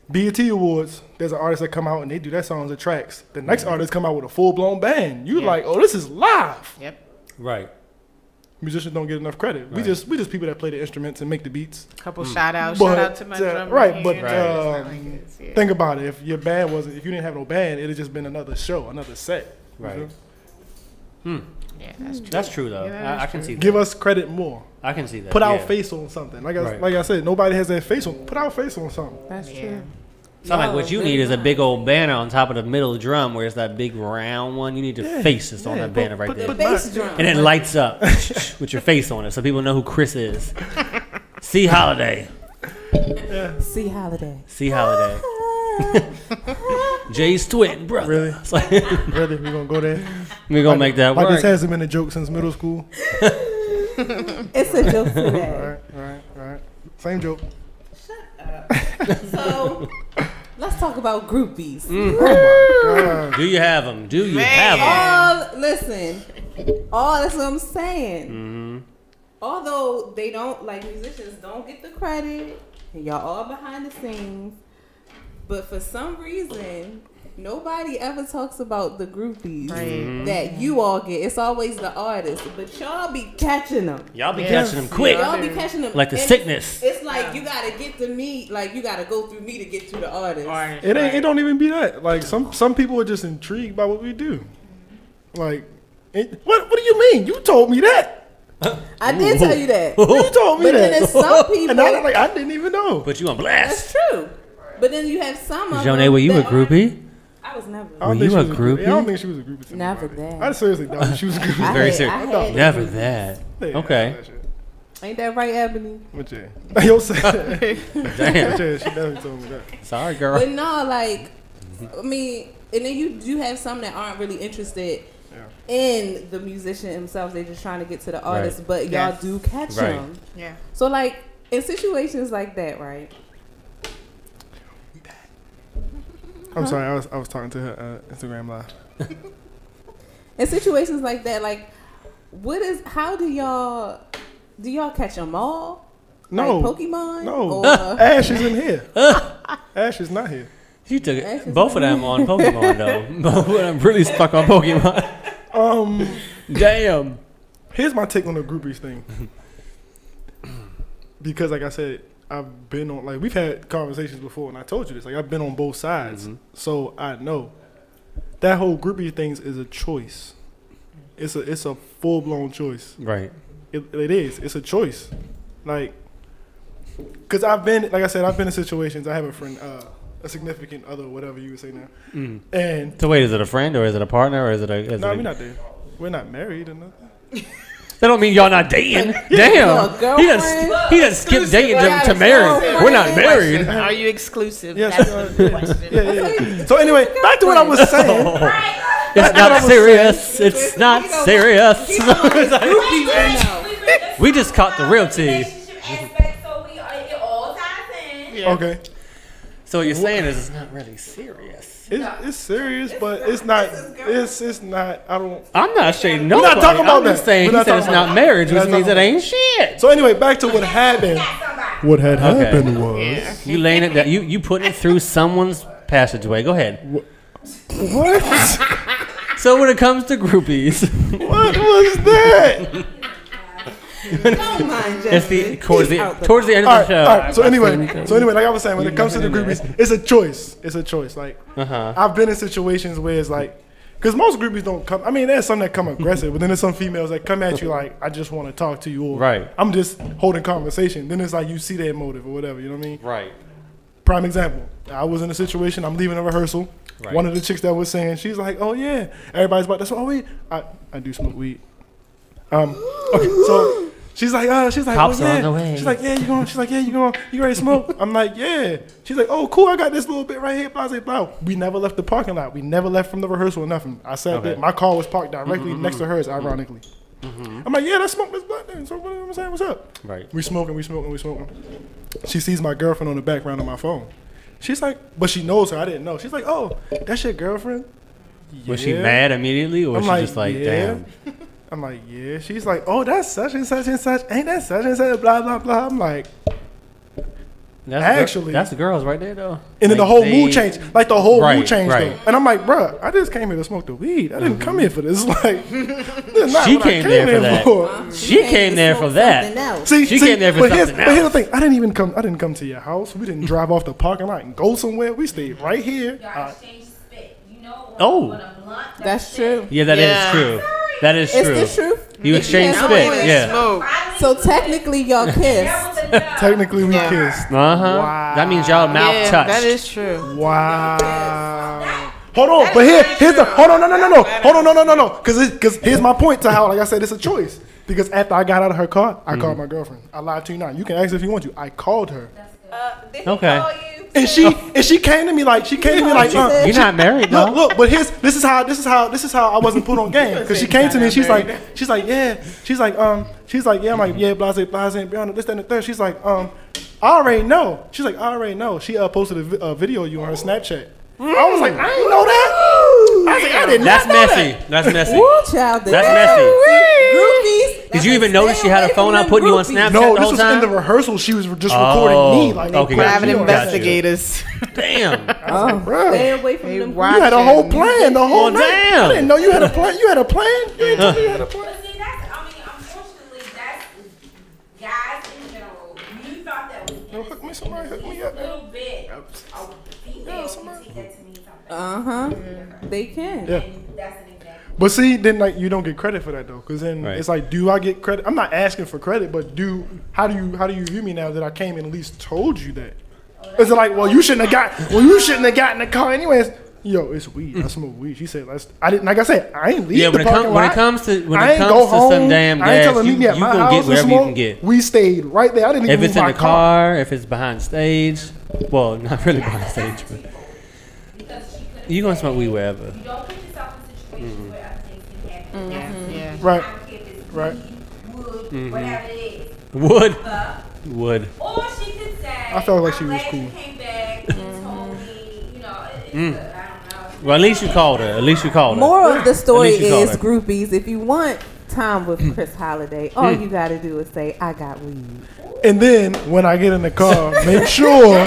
F: BET Awards, there's an artist that come out and they do their songs and tracks. The next artist come out with a full-blown band. You like, oh, this is live.
C: Yep.
A: Right.
F: Musicians don't get enough credit.
A: Right.
F: We just people that play the instruments and make the beats.
C: Couple shout outs.
F: But,
C: Shout out to my drummer.
F: right,
C: here.
F: but
C: It's not like this, yeah.
F: think about it. If your band if you didn't have no band, it'd have just been another show, another set. You
A: Right.
F: know?
C: Yeah, that's true.
A: That's true though.
C: Yeah,
A: I can see that.
F: Give us credit more.
A: I can see that.
F: Put our
A: yeah.
F: face on something. Like
A: Right.
F: I said, nobody has that face on. Put our face on something.
B: That's
C: Yeah.
B: true.
A: So like
B: No,
A: what you
B: really
A: need is a
B: not.
A: big old banner on top of the middle drum where it's that big round one. You need your face that's on that banner right
F: put
A: there.
B: The bass drum.
A: And it lights up with your face on it so people know who Chris is. C Holiday.
B: C Holiday.
A: C Holiday. Jay's twin brother.
F: Really?
A: It's like,
F: Really? We gonna go there?
A: we're gonna make that
F: Like
A: work.
F: this hasn't been a joke since middle school.
B: It's a joke for that.
F: Right. Same joke.
B: So let's talk about groupies.
F: God.
A: Do you have them? Do you have them?
B: Listen. That's what I'm saying. Although they don't, like, musicians don't get the credit, and y'all all behind the scenes, but for some reason, nobody ever talks about the groupies that you all get. It's always the artists, but y'all be catching them.
A: Y'all be catching them quick.
B: Y'all be catching them.
A: Like the
B: And
A: sickness.
B: It's like you gotta get to me, like you gotta go through me to get to the artist.
F: It ain't. It don't even be that. Like some people are just intrigued by what we do. Like, what do you mean? You told me that.
B: I did tell you that.
F: You told me
B: But
F: that.
B: then there's some people.
F: And I didn't even know.
A: Put you on
B: That's
A: blast.
B: true. But then you have some of
A: Jonay,
B: them
A: were you a
B: that aren't-
A: groupie?
B: I was never.
F: I don't
A: Were
F: think
A: you
F: she
A: a
F: was
A: groupie?
F: I don't think she was a groupie. to
B: Never
F: nobody.
B: that.
F: I seriously doubt she was a groupie.
B: I
A: Very
B: had-
A: serious.
B: I had
A: Never
B: groupies.
A: that.
F: Yeah,
A: Okay.
F: that shit.
B: Ain't that right, Ebony?
F: What you? Yo said.
A: Damn.
F: She definitely told me that.
A: Sorry, girl.
B: But no, like, I mean, and then you do have some that aren't really interested in the musician themselves. They're just trying to get to the artist,
A: Right.
B: but y'all do catch
A: Right.
B: them.
C: Yeah.
B: So, like, in situations like that, right?
F: I'm sorry. I was talking to her Instagram live.
B: In situations like that, like, how do y'all catch them all?
F: No.
B: Like Pokemon?
F: No.
B: Or,
F: Ash is in here. Ash is not here.
A: You took
B: That's
A: it.
B: just
A: Both of them on Pokemon though. Both of them really stuck on Pokemon. Damn.
F: Here's my take on the groupies thing. Because, like I said, I've been on, like, we've had conversations before, and I told you this. Like, I've been on both sides. So I know that whole groupie thing is a choice. It's a full blown choice.
A: Right.
F: It is. It's a choice. Like, because I've been, like I said, I've been in situations. I have a friend, a significant other, whatever you would say now. And
A: So wait, is it a friend or is it a partner or is it a?
F: no, we're not there. We're not married or nothing.
A: That don't mean y'all not dating. Damn.
B: Your
A: He
B: girlfriend?
A: done skipped dating to
B: Got a
A: married.
B: girlfriend.
A: We're not married.
C: Are you exclusive?
F: Yes,
C: That's the question.
F: Yeah. So anyway, back to what I was saying.
A: It's not serious. It's not serious. We just caught the real tea.
G: Relationship aspect, so it all ties in.
F: Okay.
A: So what you're saying is it's not really serious.
F: It's serious, but it's not. It's not. I don't.
A: I'm not shading
F: not
A: nobody.
F: talking about
A: I'm just
F: that.
A: saying
F: We're
A: he
F: not
A: said it's
F: talking
A: not
F: about
A: marriage,
F: We're
A: which
F: not
A: means it
F: talking
A: ain't shit.
F: So anyway, back to what happened.
G: Somebody.
F: What had
A: Okay.
F: happened was
A: You laying it down. You putting it through someone's passageway. Go ahead.
F: what?
A: So when it comes to groupies,
F: What was that?
B: Don't mind
A: it's the
B: Justin.
A: towards
B: He's
A: the
B: out the
A: towards the end
F: All
A: of the
F: right.
A: show.
F: All right. So anyway, like I was saying, when it comes to the groupies, it's a choice. It's a choice. Like I've been in situations where it's like, because most groupies don't come. I mean, there's some that come aggressive, but then there's some females that come at you like, I just want to talk to you, or
A: Right.
F: I'm just holding conversation. Then it's like you see their motive or whatever. You know what I mean?
A: Right.
F: Prime example. I was in a situation. I'm leaving a rehearsal.
A: Right.
F: One of the chicks that was saying, she's like, "Oh yeah, everybody's about to smoke weed." I do smoke weed. Okay, so she's like,
A: Cops
F: "Oh
A: are
F: yeah."
A: on the way.
F: She's like, "Yeah, you going?" She's like, "Yeah, you going? You ready to smoke?" I'm like, "Yeah." She's like, "Oh, cool. I got this little bit right here." Blah, blah, blah. We never left the parking lot. We never left from the rehearsal or nothing. I sat
A: Okay.
F: there. My car was parked directly next to hers, ironically. I'm like, "Yeah, let's smoke this blunt then." So what am I saying? What's up?
A: Right.
F: We smoking. She sees my girlfriend on the background of my phone. She's like, but she knows her. I didn't know. She's like, "Oh, that's your girlfriend?"
A: Was she
F: Yeah.
A: mad immediately, or was
F: I'm
A: she just like,
F: yeah.
A: damn?
F: I'm like, yeah. She's like, "Oh, that's such and such and such. Ain't that such and such? Blah blah blah." I'm like, Actually-
A: that's the girls right there though.
F: and then the
A: Like,
F: whole
A: they-
F: mood changed. Like the whole
A: Right,
F: mood changed.
A: right.
F: Though. And I'm like, bruh, I just came here to smoke the weed. I didn't come here for this. Like, this is not
A: She
F: what I
A: came there for
F: here
A: that.
F: for.
A: She came there for that.
F: See,
A: She came there for
F: but here's
A: something
F: the
A: else.
F: thing. I didn't come to your house. We didn't drive off the parking lot and go somewhere. We stayed right here.
G: Y'all exchange spit. You know,
A: Oh.
G: when a blunt,
B: That's true.
A: Yeah, that is
C: Yeah.
A: true. That is
B: It's
A: true.
B: the truth.
A: You exchange
B: Yeah.
A: spit. Yeah.
C: Smoke.
B: So technically, y'all kissed.
F: Technically, we
C: Yeah.
F: kissed.
A: Uh-huh. That means y'all mouth
C: Yeah,
A: touched.
C: that is true.
F: Wow. Hold on, but here's the hold on, no, hold on, no, because here's my point to how, like I said, it's a choice. Because after I got out of her car, I called my girlfriend. I lied to you now. You can ask if you want to. I called her,
A: Okay.
F: and she came to me like
A: You're not married, though.
F: Look, but this is how I wasn't put on game. Because she came to me, she's like, yeah, I'm like, yeah, blase, beyond this, that, and the third. She's like, I already know. She's like, I already know. She posted a video of you on her Snapchat. I was like, I didn't know that. I was like, I did not
A: That's
F: know
A: messy.
F: that.
A: That's messy.
B: Woo, child.
A: That's messy.
B: Groupies.
A: Did you even notice she had a phone out putting you on Snapchat
F: No,
A: the
F: this
A: whole
F: was in the
A: time?
F: rehearsal. She was just recording me. Like,
A: okay,
C: Private
A: gotcha.
C: investigators.
A: Damn.
B: Oh,
F: Bruh.
B: stay away from
C: Hey,
B: them.
C: why-
F: You had a whole plan the whole
A: Oh,
F: night.
A: damn.
F: I didn't know you had a plan. You had a plan? You didn't tell me you had a plan.
G: But see, that's, I mean, unfortunately, that's guys in general. You thought that was
F: Yo, hook me, somebody hook me
G: a
F: up.
G: little bit of female
F: somebody-
G: can take that to mean something.
B: They can.
F: Yeah.
G: And that's an example.
F: But see, then like you don't get credit for that though, because then
A: Right.
F: it's like, do I get credit? I'm not asking for credit, but how do you view me now that I came and at least told you that? Is it like, well, you shouldn't have got in the car anyways? Yo, it's weed. I smoke weed. She said, I didn't. Like I said, I ain't leave
A: Yeah,
F: the
A: when
F: parking lot.
A: it comes to
F: I ain't go home.
A: some damn
F: I ain't
A: gas,
F: telling
A: you
F: me at my
A: gonna
F: house
A: get
F: and
A: wherever you
F: smoke.
A: can get.
F: We stayed right there. I didn't even
A: If
F: move
A: it's in
F: my
A: the car, if it's behind stage, well, not really behind stage, but
G: Because she couldn't
A: you gonna
G: say,
A: smoke weed wherever.
G: You don't put yourself in situations where other things can happen.
C: Yeah.
F: Right.
G: I don't care if it's
F: Right.
G: weed, wood, whatever it is.
A: Wood.
G: But,
A: Wood.
G: or she could say,
F: I felt like she
G: I'm
F: was
G: glad
F: cool.
G: you came back and told me, you know, it's I don't know.
A: Well, at least you called her. At least you called her.
B: Moral of the story
A: least you called
B: is
A: her.
B: groupies. If you want time with Chris Holiday, all you gotta do is say, "I got weed."
F: And then when I get in the car, make sure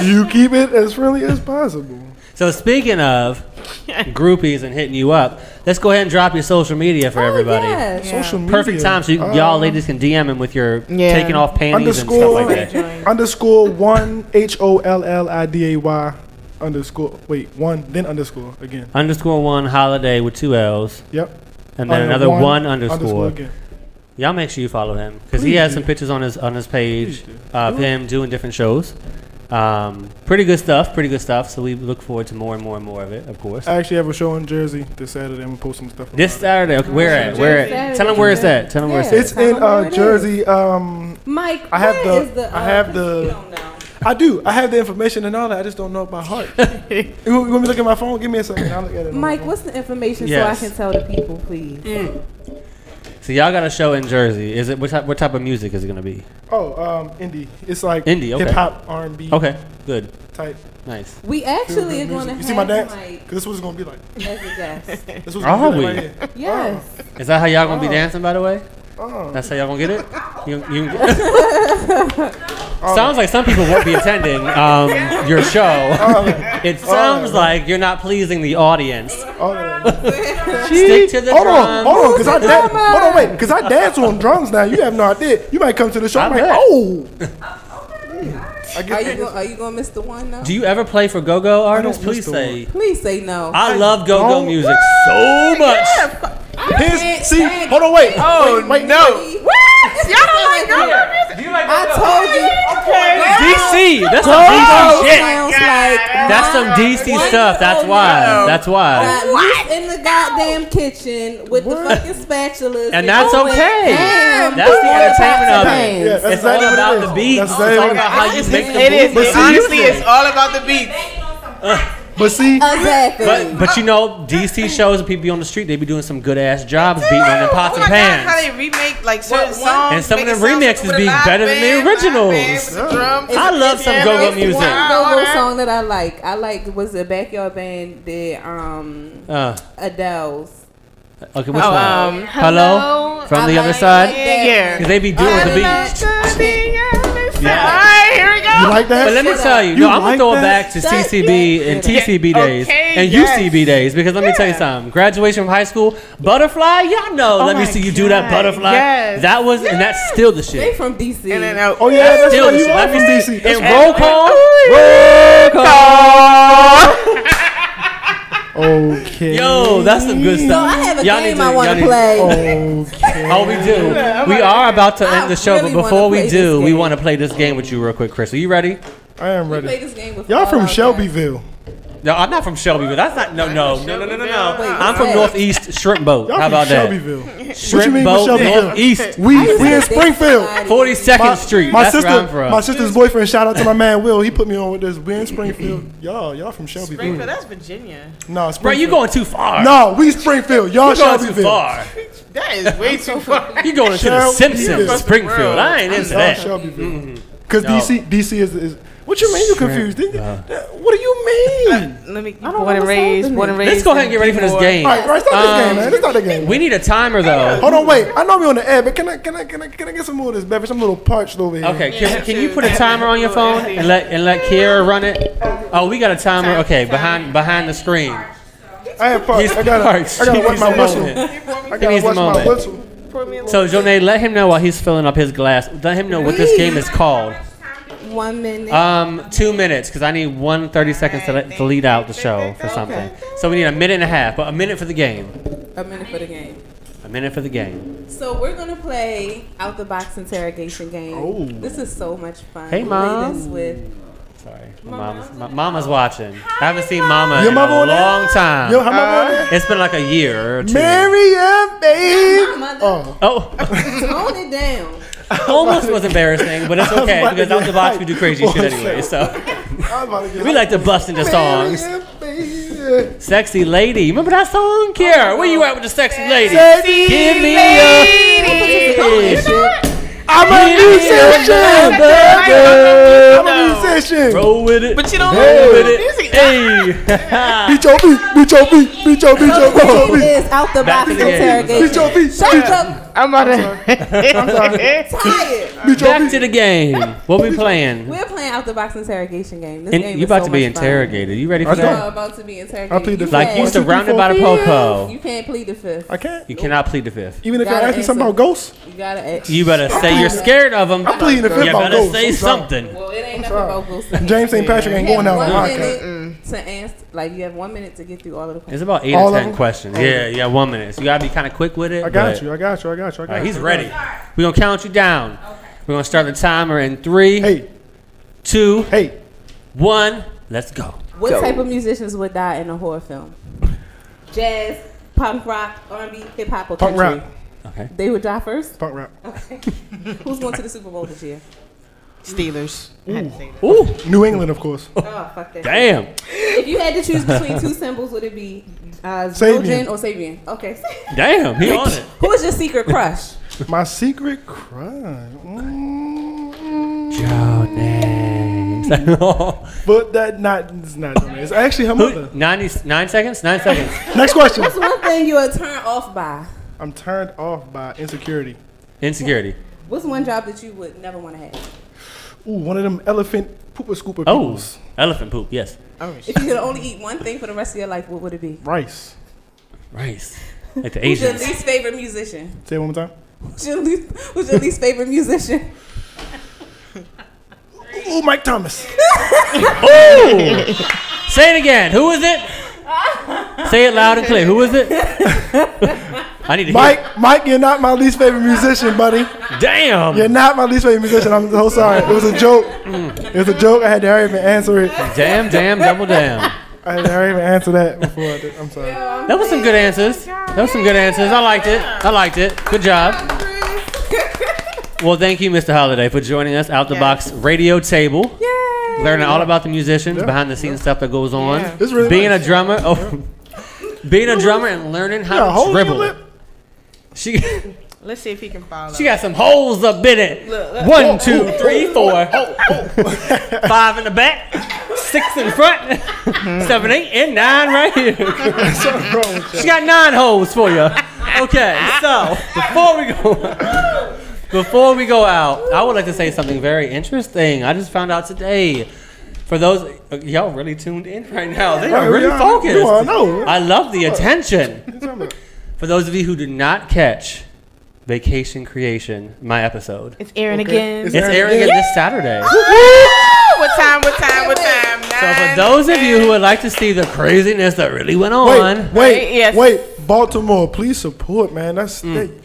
F: you keep it as friendly as possible.
A: So speaking of groupies and hitting you up, let's go ahead and drop your social media for everybody.
B: Yes.
F: Social media.
A: Perfect time so y'all ladies can DM him with your
C: Yeah.
A: taking off panties and stuff like that.
F: _1 HOLLIDAY _1 again.
A: _1 holiday with 2 L's.
F: Yep.
A: And then another one underscore.
F: again.
A: Y'all make sure you follow him because he
F: Please
A: has
F: do.
A: some pictures on his page
F: Please do.
A: of him doing different shows. Pretty good stuff. So we look forward to more and more and more of it, of course.
F: I actually have a show in Jersey this Saturday. I'm gonna post some stuff.
A: This
F: about
A: Saturday, okay, where at?
B: Jersey
A: Where at?
B: Saturday.
A: Tell him where it's at. Tell him where it's
F: it.
A: at.
F: It's in
B: Tell 'em where it
F: Jersey.
B: Mike,
F: I have
B: where
F: the-
B: is the.
F: I have
B: Chris,
F: the-
B: you don't know.
F: I do. I have the information and all that. I just don't know it by heart. You want me to look at my phone? Give me a second. I'll look at it. on my
B: Mike,
F: phone.
B: what's the information
A: Yes.
B: so I can tell the people, please?
A: So y'all got a show in Jersey. Is it what type of music is it gonna be?
F: Indie. It's like
A: Indie, okay.
F: hip hop, R&B
A: Okay, good,
F: type.
A: nice.
B: We actually are
F: music.
B: going to
F: You see my dance?
B: Mike
F: Cause this was gonna be like.
B: as a guest.
F: This was
A: Are
F: gonna be
A: we?
F: like right here.
B: Yes.
A: Is that how y'all gonna be dancing? By the way,
F: Oh.
A: that's how y'all gonna get it. Sounds like some people won't be attending your show. It sounds like you're not pleasing the audience. Stick to the
F: Hold
A: drums.
F: on, cause cause I dance on drums now. You have no idea. You might come to the show. I'm like,
A: bet.
F: oh. I
B: Are you going to miss the one though?
A: Do you ever play for go-go artists?
F: don't
A: Please
F: miss the
A: say.
B: Please say no.
A: I love go-go
F: don't.
A: music so much.
F: Hold on, wait.
C: Oh,
F: wait,
C: no.
B: Y'all don't like go-go music? I told you.
A: DC. That's some DC shit.
B: Sounds like
A: That's some DC stuff. That's why. That's why.
B: got loose in the goddamn kitchen with the fucking spatulas.
A: And that's
B: going
A: okay.
B: ham
A: That's the
B: on
A: entertainment of
B: pots
A: it.
B: and
F: Yeah,
B: pans.
F: that's
A: It's all
F: exactly what
A: about
F: it
A: the
F: is.
A: beats.
F: That's
A: It's all
F: exactly
A: about how you make the
C: It is.
A: music.
C: Honestly, it's all about the beats.
F: But see,
B: Exactly.
A: But you know, DC shows and people be on the street, they be doing some good ass jobs beating on them pots
C: Oh
A: and
C: my God, how
A: pans.
C: they remake like certain songs.
A: And some of
C: make
A: them
C: it sound
A: remixes
C: with a
A: be
C: live
A: better than the
C: band, live
A: originals.
C: band with the drums.
A: I love some
C: Yeah,
A: go-go
C: it's
A: music.
B: One
C: wild,
B: go-go
C: all that.
B: song that I like. Was the Backyard Band did Adele's.
A: Okay, which one? Hello? From
B: I
A: the other
B: like
A: side?
C: Yeah.
A: Because they be doing the beats.
C: Alright, here we go.
F: you like that?
A: But let me tell you,
F: You
A: no, I'm gonna
F: like
A: throw it
F: that?
A: back to
B: Shut
A: CCB
B: your
A: and
B: shit up.
A: TCB days
C: Okay,
A: and
C: yes.
A: UCB days because let me tell you something. Graduation from high school, butterfly, y'all know. Let me
C: my
A: see you do that
C: God,
A: butterfly.
C: yes.
A: That was, and that's still the
B: They
A: shit.
B: from DC.
C: And then
F: Oh yeah, that's
A: Still
F: why
A: the
F: you
A: shit.
F: are
A: Let
F: from
A: me
F: DC.
A: see.
F: That's
A: And
F: why-
A: roll call, roll call.
F: Okay.
A: Yo, that's some good
B: So
A: stuff.
B: I have a
A: Y'all
B: game
A: need
B: I want
A: y'all
B: to
A: need-
B: play.
F: Okay.
A: Oh, we do. We are about to
B: I
A: end the show,
B: really
A: but before
B: wanna
A: we
B: play
A: do,
B: this
A: we
B: game.
A: want to play this game with you real quick, Chris. Are you ready?
F: I am
B: We play
F: ready.
B: this game with
F: Y'all from
B: all our
F: Shelbyville.
A: No, I'm not from Shelbyville. That's not. No.
B: Wait,
A: I'm from
B: what's
A: Northeast Shrimp Boat.
F: Y'all
A: How
F: from
A: about that?
F: Shelbyville. What you
A: Shrimp
F: mean
A: Boat,
F: from Shelbyville?
A: Northeast.
F: We
B: I used
F: in
B: to
F: Springfield.
B: date
A: 42nd Street.
F: My
A: That's where I'm
F: sister,
A: from.
F: my sister's boyfriend. Shout out to my man Will. He put me on with this. We in Springfield. Y'all from Shelbyville.
C: Springfield, that's Virginia.
F: No,
A: Bro,
F: Springfield.
A: you going too far.
F: No, we Springfield. Y'all
A: you going too
F: Shelbyville.
A: far.
C: That is way too far.
A: You going to the
F: Shelbyville.
A: Simpsons, Springfield. I ain't into
F: Y'all
A: that.
F: Shelbyville. Because
A: No.
F: DC is. What you mean you confused? What do you mean?
C: Let me.
B: don't
C: Born
B: know
C: and
B: what's
C: raised.
B: happening.
C: Born and raised.
A: Let's go ahead and get ready for this game.
F: All right, start this game, man. Let's start the game.
A: We need a timer though.
F: Hold on, wait. I know we on the air, but can I get some more of this beverage? I'm a little parched over here.
A: Okay, can you put a timer on your phone and let Kiera run it? Oh, we got a timer. Okay, behind the screen.
F: I am parched. I gotta
A: parched.
F: wet my
A: He's
F: whistle.
A: moment.
F: I
A: He
F: gotta
A: needs a
F: watch my
A: moment.
F: whistle.
A: So, Jonay, let him know while he's filling up his glass. Let him know what this game is called.
B: 1 minute.
A: 2 minutes, because I need 30 seconds to lead out the show for something. So we need a minute and a half, but a minute for the game.
B: A minute for the game.
A: A minute for the game.
B: So we're gonna play out the box interrogation game.
F: Oh.
B: This is so much fun.
A: Hey,
B: We play
A: Mom.
B: this with
A: Sorry, my mama's watching. I haven't seen Mama
F: Your
A: in
F: mama
A: a
F: on there?
A: long time.
F: Yo, how much on there?
A: It's been like a year or two.
F: Miriam, babe.
B: Mother.
F: Oh,
A: Oh,
B: Tone it down.
A: almost was embarrassing, but it's okay
F: about to
A: because out
F: get
A: the box
F: hyped.
A: we do crazy
F: One
A: shit anyway. So
F: I was about to get
A: we like to bust into songs.
F: Miriam, baby.
A: Sexy lady, remember that song? Kiara, where you at with the sexy lady?
F: Sexy
A: Give me a.
F: I'm a musician. I'm a musician.
A: Roll with it.
C: But you don't
A: Roll
C: know
A: with
C: the
A: it.
C: music.
A: Hey.
F: Beat your beat. Beat your beat. Beat your beat your beat your
B: It
F: beat.
B: is out the
A: Back
B: box
A: to the game.
B: interrogation.
F: Beat your beat.
B: Shut up.
C: I'm about to.
B: Tired.
F: Beat your
A: Back
F: beat.
A: to the game. What we playing?
B: We're playing out the box interrogation game. This
A: And
B: game
A: you
B: is
A: about
B: so
A: to be
B: much fun.
A: interrogated. You ready for
F: Okay.
B: We're
A: that?
B: about to be interrogated.
F: I plead the
B: You
F: fifth.
A: Like you
B: can't-
A: surrounded by the popo.
B: You can't plead the fifth.
F: I can't.
A: You cannot plead the fifth.
F: Even if you're
B: Gotta
F: asking something
B: answer.
F: about ghosts,
B: You gotta ask.
A: You better say you're scared of them.
F: I'm pleading the fifth
A: You
F: about
A: better
F: ghosts.
A: say
F: I'm sorry.
A: something.
B: Well, it ain't nothing
F: sorry.
B: about ghosts.
F: James St. Patrick ain't going down on the
B: 1
F: podcast.
B: minute to answer. Like you have 1 minute to get through all of the
A: It's
B: questions.
A: about 8
F: All
A: or
F: of
A: 10
F: them?
A: questions. Yeah, you got 1 minute. So you gotta be kind of quick with it.
F: I got
A: but-
F: you. I got you. I got you. I got
A: All right,
F: you.
A: he's ready. We're gonna count you down. We're gonna start the timer in 3,
F: Hey,
A: 2,
F: hey.
A: 1. Let's go.
B: What type of musicians would die in a horror film? Jazz, punk rock, R&B, hip hop, or
F: Punk
B: country?
F: rap.
A: Okay.
B: They would die first.
F: Punk rap.
B: Who's going to the Super Bowl this year?
C: Steelers. I had to say that.
A: Ooh,
F: New England, of course.
B: Oh, fuck that.
A: damn.
B: If you had to choose between two symbols, would it be
F: Sabian.
B: Zildjian or Sabian? Okay.
A: Damn, he on it.
B: Who is your secret crush?
F: My secret crime. But it's not. It's actually her mother.
A: 9 seconds? 9 seconds.
F: Next question.
B: What's one thing you are turned off by?
F: I'm turned off by insecurity.
A: Insecurity.
B: What's one job that you would never want to have?
F: Ooh, one of them elephant pooper scooper
A: Oh,
F: peoples.
A: elephant poop, yes.
B: If you could only eat one thing for the rest of your life, what would it be?
F: Rice.
A: Rice. Like the
B: Who's your
A: Asians.
B: least favorite musician?
F: Say it one more time.
B: Who's your least favorite musician?
F: Ooh, Mike Thomas.
A: Say it again. Who is it? Say it loud and clear. Who is it? I need to hear.
F: Mike, you're not my least favorite musician, buddy.
A: Damn.
F: You're not my least favorite musician. I'm so sorry. It was a joke. It was a joke. I had to hurry up and answer it.
A: Damn, double damn.
F: I had to hurry up and answer that before I did. I'm sorry.
A: That was some good answers. I liked it. Good job. Well, thank you, Mr. Holiday, for joining us out the box radio table.
B: Yay!
A: Learning all about the musicians, behind the scenes stuff that goes on.
C: Yeah.
F: It's really
A: Being
F: nice.
A: a drummer. Being a drummer and learning
F: Yeah,
A: how
F: hold
A: to
F: your
A: dribble.
F: lip.
A: She
C: Let's see if he can follow.
A: she got some holes up in it.
C: Look.
A: 1, 2, 3, 4. 5 in the back. 6 in front. 7, 8, and 9 right here.
F: Something wrong with you.
A: She got 9 holes for you. Okay, so before we go out, I would like to say something very interesting. I just found out today. For those y'all really tuned in right now, they are really focused.
F: You all know.
A: I love the attention.
F: What you talking about?
A: For those of you who did not catch Vacation Creation, my episode,
C: It's airing
F: Okay.
C: again.
F: It's
A: it's airing again this Saturday.
C: What time?
A: So for those of you who would like to see the craziness that really went on,
C: Right, yes.
F: wait, Baltimore, please support, man.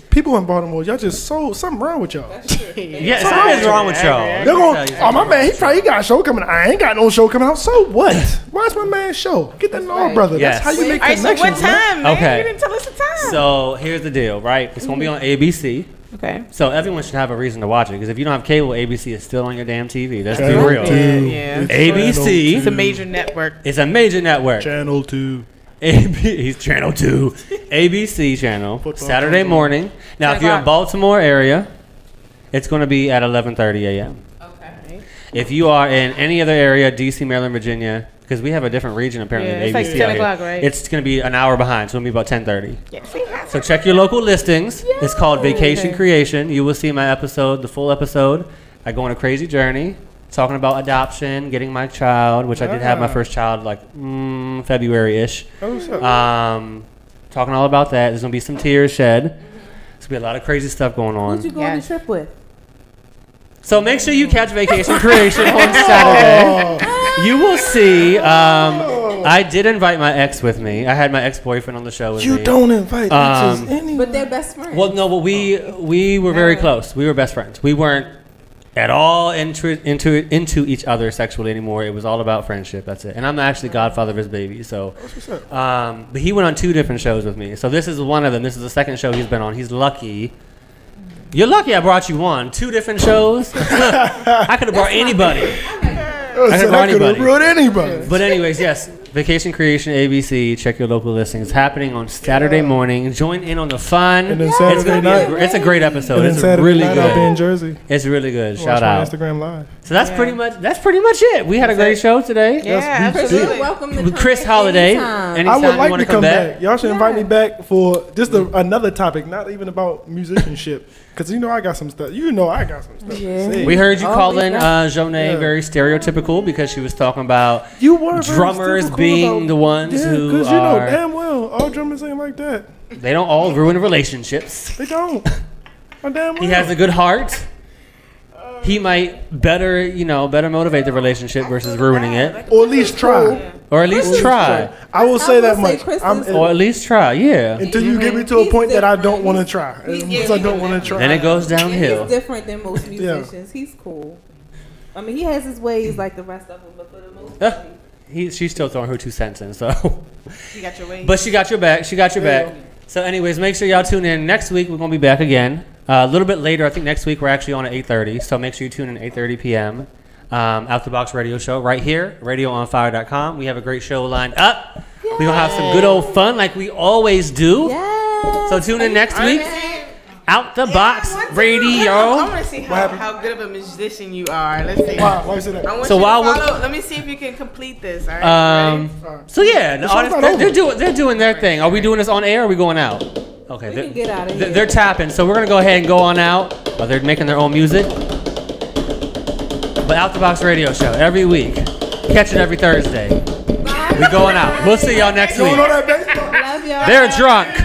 F: People in Baltimore, y'all just something wrong with y'all.
A: yeah, something's wrong with y'all.
F: They're going, oh, my man, he got a show coming out. I ain't got no show coming out. So what? Why's my man show? Get that on, brother.
A: Yes.
F: That's how you make
C: All right, so
F: connections,
C: what time, man?
A: Okay.
C: You didn't tell us the time.
A: So here's the deal, right? It's going to be on ABC.
C: Okay.
A: So everyone should have a reason to watch it, because if you don't have cable, ABC is still on your damn TV. Let's be
F: Channel
A: real.
F: 2.
C: Yeah.
A: ABC.
C: It's a major network.
A: It's a major network.
F: Channel 2.
A: He's Channel 2. ABC channel.
F: Football
A: Saturday
F: channel.
A: morning. Now, if you're in Baltimore area, it's going to be at 11:30 a.m.
C: Okay.
A: If you are in any other area, DC, Maryland, Virginia, because we have a different region apparently
C: Yeah,
A: than
C: it's
A: ABC
C: like 10
A: out here.
C: o'clock, right?
A: It's going to be an hour behind, so it'll be about 10:30.
C: Yeah. See, that's
A: So check your local listings. It's called Vacation Creation. You will see my episode, the full episode. I go on a crazy journey, talking about adoption, getting my child, which I did have my first child like February-ish.
F: Oh, what's up?
A: Talking all about that. There's gonna be some tears shed. There's gonna be a lot of crazy stuff going
B: Who'd you
A: on.
B: go on the trip with?
A: So make sure you catch Vacation Creation on Saturday. You will see. I did invite my ex with me. I had my ex-boyfriend on the show with me.
F: You don't invite exes anyway.
B: But they're best friends.
A: Well, no, but we were very close. We were best friends. We weren't at all into each other sexually anymore. It was all about friendship. That's it. And I'm actually godfather of his baby. So, but he went on 2 different shows with me. So this is one of them. This is the second show he's been on. He's lucky. You're lucky I brought you on. 2 different shows. I could have brought anybody. I could have brought anybody. But anyways, yes, Vacation Creation ABC. Check your local listings. It's happening on Saturday morning. Join in on the fun.
F: And then
A: It's
F: Saturday
A: gonna be
F: night.
A: it's a great episode.
F: And then
A: It's
F: Saturday
A: really
F: night I'll be in
A: good.
F: Jersey.
A: It's really good.
F: Watch
A: Shout
F: my
A: out.
F: Instagram live.
A: So that's pretty much it. We had a great show today.
C: Yeah,
B: Chris,
C: absolutely.
B: you're welcome to
A: With
B: come
A: Chris
B: back
A: Holiday.
B: anytime.
A: Anytime
F: I would
A: you
F: like
A: want
F: to come back. Y'all should invite me back for just another topic, not even about musicianship. Because you know I got some stuff. I got some stuff.
B: Yeah.
F: To say.
A: We heard you
B: Always
A: calling
B: got-
A: Jonet
F: Yeah.
A: very stereotypical because she was talking about
F: You were very
A: drummers
F: typical
A: being
F: about-
A: the ones who
F: because you know
A: are.
F: damn well all drummers ain't like that.
A: They don't all ruin relationships.
F: They don't. I damn well.
A: He has a good heart. He might better motivate the relationship versus ruining it,
F: or at least try.
A: or at least try,
F: I will say that much.
B: Chris
F: I'm-
B: is-
A: or at least try. Yeah,
F: until you get me to a
B: He's
F: point that I don't
B: different.
F: want to try. Once I don't want to try.
A: then it goes
B: And
A: downhill.
B: he's different than most musicians. He's cool. I mean, he has his ways like the rest of them, but for the most part,
A: She's still throwing her 2 cents in, so.
C: You got your way.
A: But she got your back. She got your back. So, anyways, make sure y'all tune in. Next week, we're going to be back again. A little bit later. I think next week we're actually on at 8:30. So, make sure you tune in 8:30 p.m. Out the Box Radio Show right here, radioonfire.com. We have a great show lined up. We're going to have some good old fun like we always do.
B: yes.
A: So, tune in next week. Out the Box
C: I
A: Radio.
C: want to see how good of a musician you are. Let's see.
F: Why you say that?
C: I want
A: So
C: you
A: while
C: to
A: we're-
C: follow. Let me see if you can complete this. All right.
A: So, yeah, the
F: The show's
A: artists,
F: not
A: they're doing their thing. Are we doing this on air or are we going out? Okay,
B: We can get out of here.
A: They're tapping, so we're gonna go ahead and go on out. They're making their own music. But Out the Box Radio Show every week. Catch it every Thursday. We going out. We'll see y'all next week.
F: You know that bass?
B: Love y'all.
A: They're drunk.